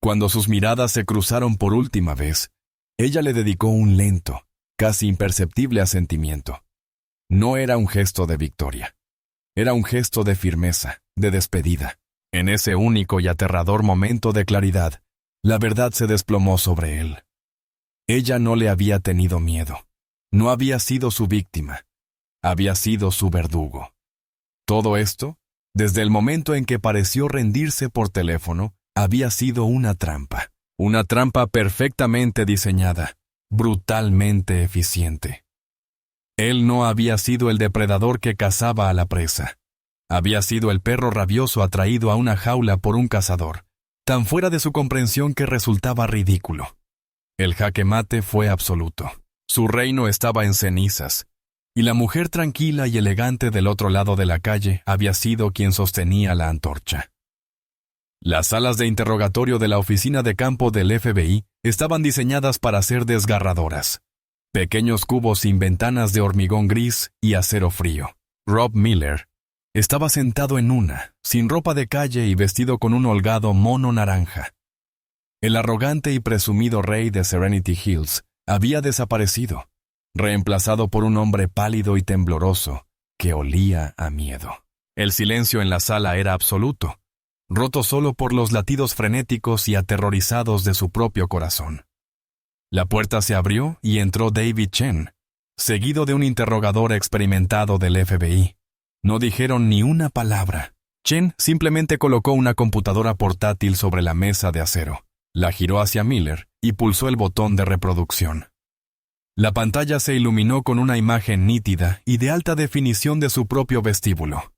Cuando sus miradas se cruzaron por última vez, ella le dedicó un lento, casi imperceptible asentimiento. No era un gesto de victoria. Era un gesto de firmeza, de despedida. En ese único y aterrador momento de claridad, la verdad se desplomó sobre él. Ella no le había tenido miedo. No había sido su víctima. Había sido su verdugo. Todo esto, desde el momento en que pareció rendirse por teléfono, había sido una trampa. Una trampa perfectamente diseñada, brutalmente eficiente. Él no había sido el depredador que cazaba a la presa. Había sido el perro rabioso atraído a una jaula por un cazador, tan fuera de su comprensión que resultaba ridículo. El jaque mate fue absoluto. Su reino estaba en cenizas, y la mujer tranquila y elegante del otro lado de la calle había sido quien sostenía la antorcha. Las salas de interrogatorio de la oficina de campo del FBI estaban diseñadas para ser desgarradoras. Pequeños cubos sin ventanas de hormigón gris y acero frío. Rob Miller estaba sentado en una, sin ropa de calle y vestido con un holgado mono naranja. El arrogante y presumido rey de Serenity Hills había desaparecido, reemplazado por un hombre pálido y tembloroso que olía a miedo. El silencio en la sala era absoluto, roto solo por los latidos frenéticos y aterrorizados de su propio corazón. La puerta se abrió y entró David Chen, seguido de un interrogador experimentado del FBI. No dijeron ni una palabra. Chen simplemente colocó una computadora portátil sobre la mesa de acero, la giró hacia Miller y pulsó el botón de reproducción. La pantalla se iluminó con una imagen nítida y de alta definición de su propio vestíbulo.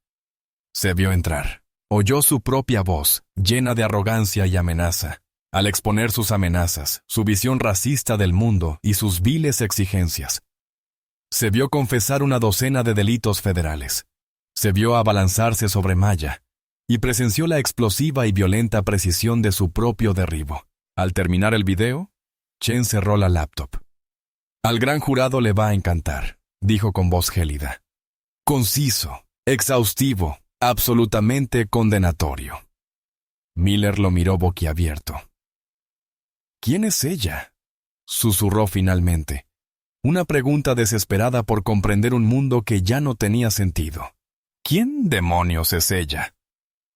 Se vio entrar. Oyó su propia voz, llena de arrogancia y amenaza, al exponer sus amenazas, su visión racista del mundo y sus viles exigencias. Se vio confesar una docena de delitos federales. Se vio abalanzarse sobre Maya y presenció la explosiva y violenta precisión de su propio derribo. Al terminar el video, Chen cerró la laptop. Al gran jurado le va a encantar, dijo con voz gélida. Conciso, exhaustivo, absolutamente condenatorio. Miller lo miró boquiabierto. ¿Quién es ella?, susurró finalmente. Una pregunta desesperada por comprender un mundo que ya no tenía sentido. ¿Quién demonios es ella?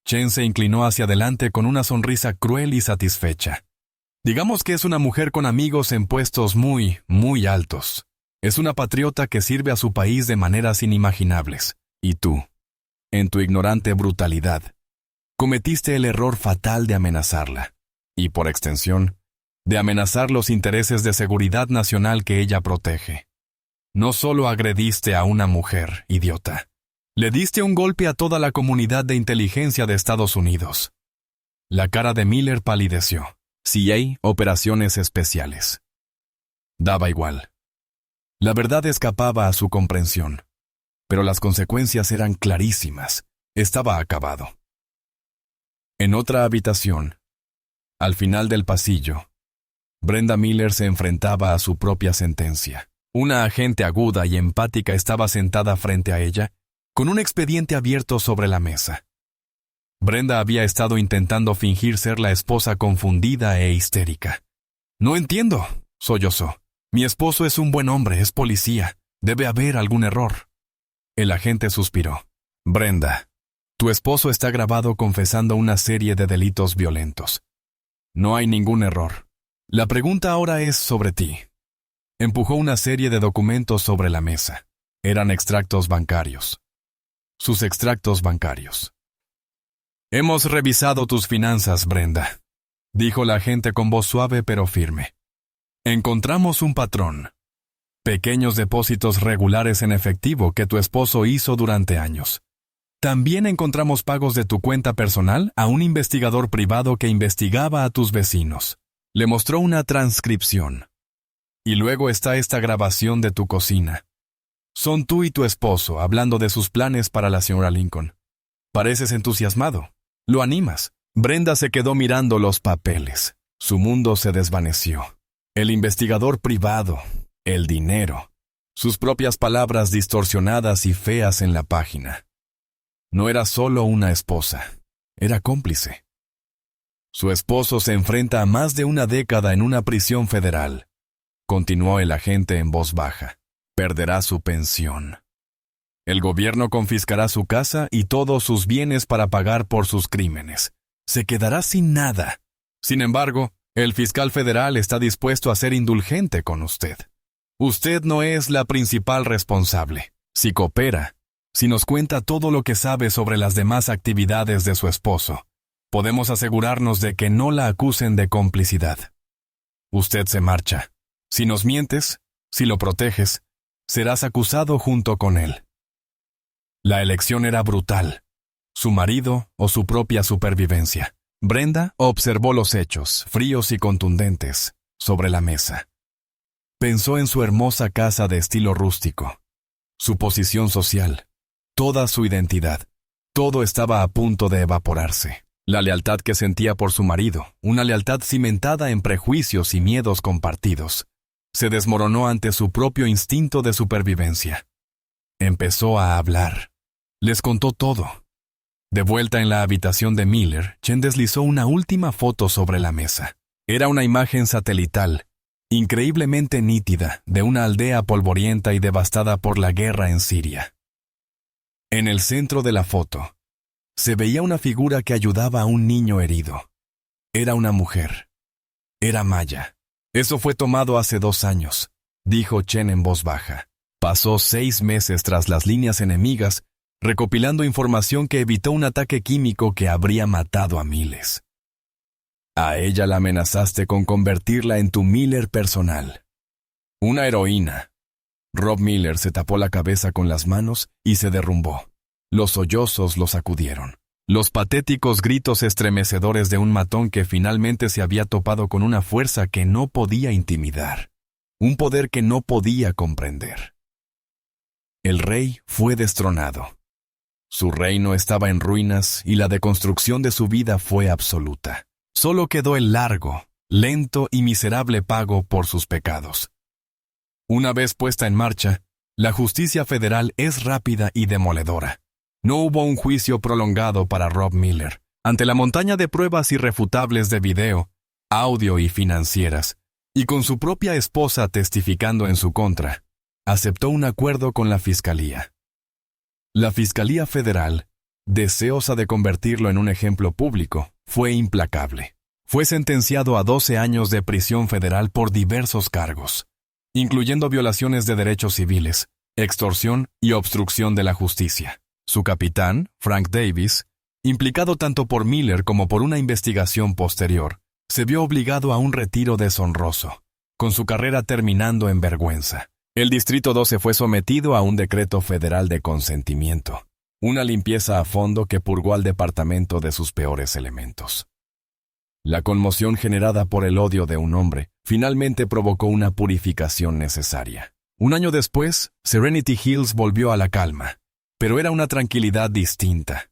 Chen se inclinó hacia adelante con una sonrisa cruel y satisfecha. Digamos que es una mujer con amigos en puestos muy, muy altos. Es una patriota que sirve a su país de maneras inimaginables. Y tú, en tu ignorante brutalidad, cometiste el error fatal de amenazarla. Y por extensión, de amenazar los intereses de seguridad nacional que ella protege. No solo agrediste a una mujer, idiota. Le diste un golpe a toda la comunidad de inteligencia de Estados Unidos. La cara de Miller palideció. CIA, operaciones especiales. Daba igual. La verdad escapaba a su comprensión, pero las consecuencias eran clarísimas. Estaba acabado. En otra habitación, al final del pasillo, Brenda Miller se enfrentaba a su propia sentencia. Una agente aguda y empática estaba sentada frente a ella, con un expediente abierto sobre la mesa. Brenda había estado intentando fingir ser la esposa confundida e histérica. «No entiendo», sollozó. «Mi esposo es un buen hombre, es policía. Debe haber algún error». El agente suspiró. «Brenda, tu esposo está grabado confesando una serie de delitos violentos. No hay ningún error. La pregunta ahora es sobre ti». Empujó una serie de documentos sobre la mesa. Eran extractos bancarios. Sus extractos bancarios. «Hemos revisado tus finanzas, Brenda», dijo la agente con voz suave pero firme. «Encontramos un patrón. Pequeños depósitos regulares en efectivo que tu esposo hizo durante años. También encontramos pagos de tu cuenta personal a un investigador privado que investigaba a tus vecinos. Le mostró una transcripción. Y luego está esta grabación de tu cocina. Son tú y tu esposo hablando de sus planes para la señora Lincoln. Pareces entusiasmado. Lo animas. Brenda se quedó mirando los papeles. Su mundo se desvaneció. El investigador privado, el dinero, sus propias palabras distorsionadas y feas en la página. No era solo una esposa, era cómplice. Su esposo se enfrenta a más de una década en una prisión federal. Continuó el agente en voz baja. Perderá su pensión. El gobierno confiscará su casa y todos sus bienes para pagar por sus crímenes. Se quedará sin nada. Sin embargo, el fiscal federal está dispuesto a ser indulgente con usted. Usted no es la principal responsable. Si coopera, si nos cuenta todo lo que sabe sobre las demás actividades de su esposo, podemos asegurarnos de que no la acusen de complicidad. Usted se marcha. Si nos mientes, si lo proteges, serás acusado junto con él. La elección era brutal. Su marido o su propia supervivencia. Brenda observó los hechos, fríos y contundentes, sobre la mesa. Pensó en su hermosa casa de estilo rústico, su posición social, toda su identidad. Todo estaba a punto de evaporarse. La lealtad que sentía por su marido, una lealtad cimentada en prejuicios y miedos compartidos, se desmoronó ante su propio instinto de supervivencia. Empezó a hablar. Les contó todo. De vuelta en la habitación de Miller, Chen deslizó una última foto sobre la mesa. Era una imagen satelital, increíblemente nítida, de una aldea polvorienta y devastada por la guerra en Siria. En el centro de la foto, se veía una figura que ayudaba a un niño herido. Era una mujer. Era Maya. Eso fue tomado hace 2 años, dijo Chen en voz baja. Pasó 6 meses tras las líneas enemigas, recopilando información que evitó un ataque químico que habría matado a miles. A ella la amenazaste con convertirla en tu Miller personal. Una heroína. Rob Miller se tapó la cabeza con las manos y se derrumbó. Los sollozos lo sacudieron. Los patéticos gritos estremecedores de un matón que finalmente se había topado con una fuerza que no podía intimidar. Un poder que no podía comprender. El rey fue destronado. Su reino estaba en ruinas y la deconstrucción de su vida fue absoluta. Solo quedó el largo, lento y miserable pago por sus pecados. Una vez puesta en marcha, la justicia federal es rápida y demoledora. No hubo un juicio prolongado para Rob Miller. Ante la montaña de pruebas irrefutables de video, audio y financieras, y con su propia esposa testificando en su contra, aceptó un acuerdo con la fiscalía. La Fiscalía Federal, deseosa de convertirlo en un ejemplo público, fue implacable. Fue sentenciado a 12 años de prisión federal por diversos cargos, incluyendo violaciones de derechos civiles, extorsión y obstrucción de la justicia. Su capitán, Frank Davis, implicado tanto por Miller como por una investigación posterior, se vio obligado a un retiro deshonroso, con su carrera terminando en vergüenza. El Distrito 12 fue sometido a un decreto federal de consentimiento, una limpieza a fondo que purgó al departamento de sus peores elementos. La conmoción generada por el odio de un hombre finalmente provocó una purificación necesaria. Un año después, Serenity Hills volvió a la calma, pero era una tranquilidad distinta.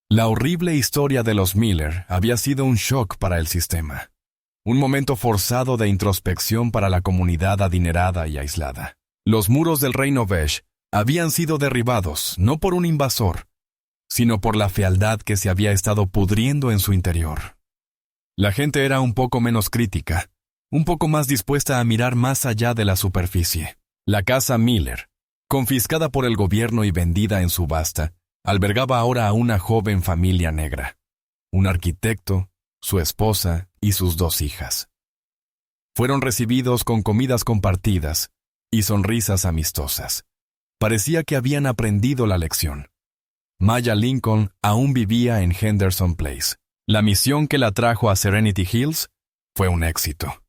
La horrible historia de los Miller había sido un shock para el sistema. Un momento forzado de introspección para la comunidad adinerada y aislada. Los muros del reino Vesh habían sido derribados no por un invasor, sino por la fealdad que se había estado pudriendo en su interior. La gente era un poco menos crítica, un poco más dispuesta a mirar más allá de la superficie. La casa Miller, confiscada por el gobierno y vendida en subasta, albergaba ahora a una joven familia negra. Un arquitecto, su esposa y sus 2 hijas. Fueron recibidos con comidas compartidas y sonrisas amistosas. Parecía que habían aprendido la lección. Maya Lincoln aún vivía en Henderson Place. La misión que la trajo a Serenity Hills fue un éxito.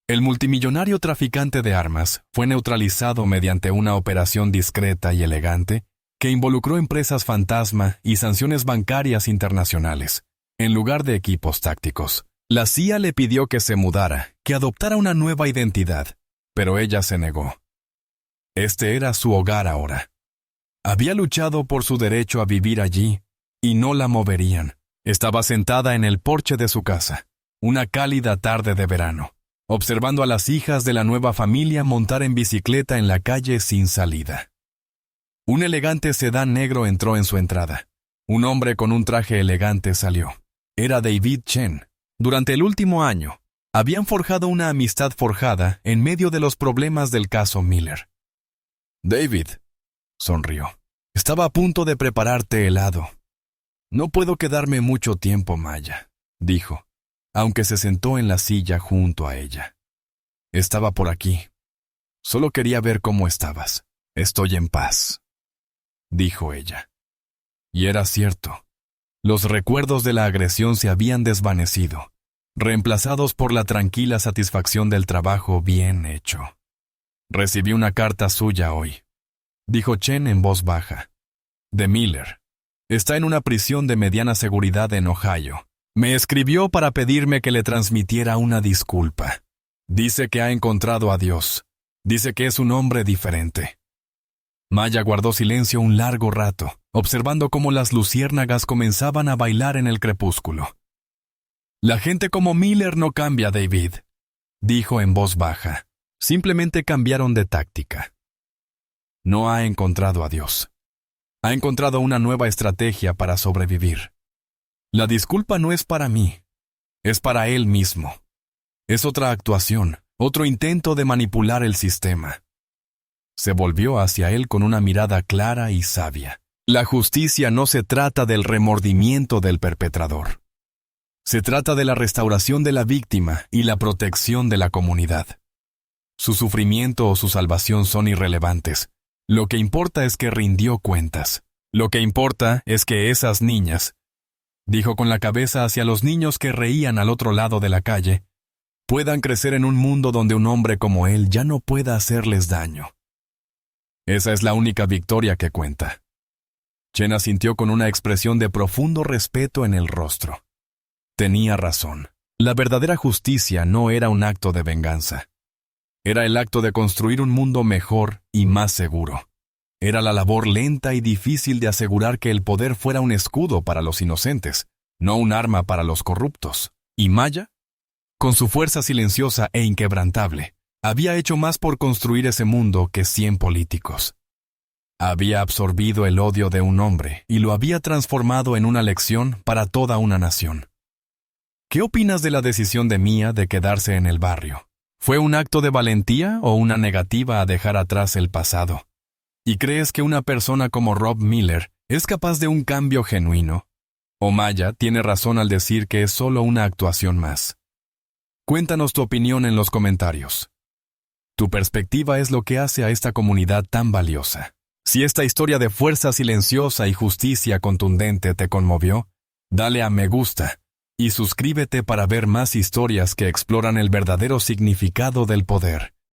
El multimillonario traficante de armas fue neutralizado mediante una operación discreta y elegante que involucró empresas fantasma y sanciones bancarias internacionales, en lugar de equipos tácticos. La CIA le pidió que se mudara, que adoptara una nueva identidad, pero ella se negó. Este era su hogar ahora. Había luchado por su derecho a vivir allí, y no la moverían. Estaba sentada en el porche de su casa, una cálida tarde de verano, observando a las hijas de la nueva familia montar en bicicleta en la calle sin salida. Un elegante sedán negro entró en su entrada. Un hombre con un traje elegante salió. Era David Chen. Durante el último año, habían forjado una amistad forjada en medio de los problemas del caso Miller. David, sonrió. Estaba a punto de prepararte helado. No puedo quedarme mucho tiempo, Maya, dijo, aunque se sentó en la silla junto a ella. Estaba por aquí. Solo quería ver cómo estabas. Estoy en paz, dijo ella. Y era cierto. Los recuerdos de la agresión se habían desvanecido, reemplazados por la tranquila satisfacción del trabajo bien hecho. Recibí una carta suya hoy, dijo Chen en voz baja. De Miller. Está en una prisión de mediana seguridad en Ohio. Me escribió para pedirme que le transmitiera una disculpa. Dice que ha encontrado a Dios. Dice que es un hombre diferente. Maya guardó silencio un largo rato, observando cómo las luciérnagas comenzaban a bailar en el crepúsculo. La gente como Miller no cambia, David, dijo en voz baja. Simplemente cambiaron de táctica. No ha encontrado a Dios. Ha encontrado una nueva estrategia para sobrevivir. La disculpa no es para mí, es para él mismo. Es otra actuación, otro intento de manipular el sistema. Se volvió hacia él con una mirada clara y sabia. La justicia no se trata del remordimiento del perpetrador. Se trata de la restauración de la víctima y la protección de la comunidad. Su sufrimiento o su salvación son irrelevantes. Lo que importa es que rindió cuentas. Lo que importa es que esas niñas, dijo con la cabeza hacia los niños que reían al otro lado de la calle, puedan crecer en un mundo donde un hombre como él ya no pueda hacerles daño. Esa es la única victoria que cuenta. Chen asintió con una expresión de profundo respeto en el rostro. Tenía razón. La verdadera justicia no era un acto de venganza. Era el acto de construir un mundo mejor y más seguro. Era la labor lenta y difícil de asegurar que el poder fuera un escudo para los inocentes, no un arma para los corruptos. ¿Y Maya? Con su fuerza silenciosa e inquebrantable, había hecho más por construir ese mundo que 100 políticos. Había absorbido el odio de un hombre y lo había transformado en una lección para toda una nación. ¿Qué opinas de la decisión de Mia de quedarse en el barrio? ¿Fue un acto de valentía o una negativa a dejar atrás el pasado? ¿Y crees que una persona como Rob Miller es capaz de un cambio genuino? ¿O Maya tiene razón al decir que es solo una actuación más? Cuéntanos tu opinión en los comentarios. Tu perspectiva es lo que hace a esta comunidad tan valiosa. Si esta historia de fuerza silenciosa y justicia contundente te conmovió, dale a me gusta y suscríbete para ver más historias que exploran el verdadero significado del poder.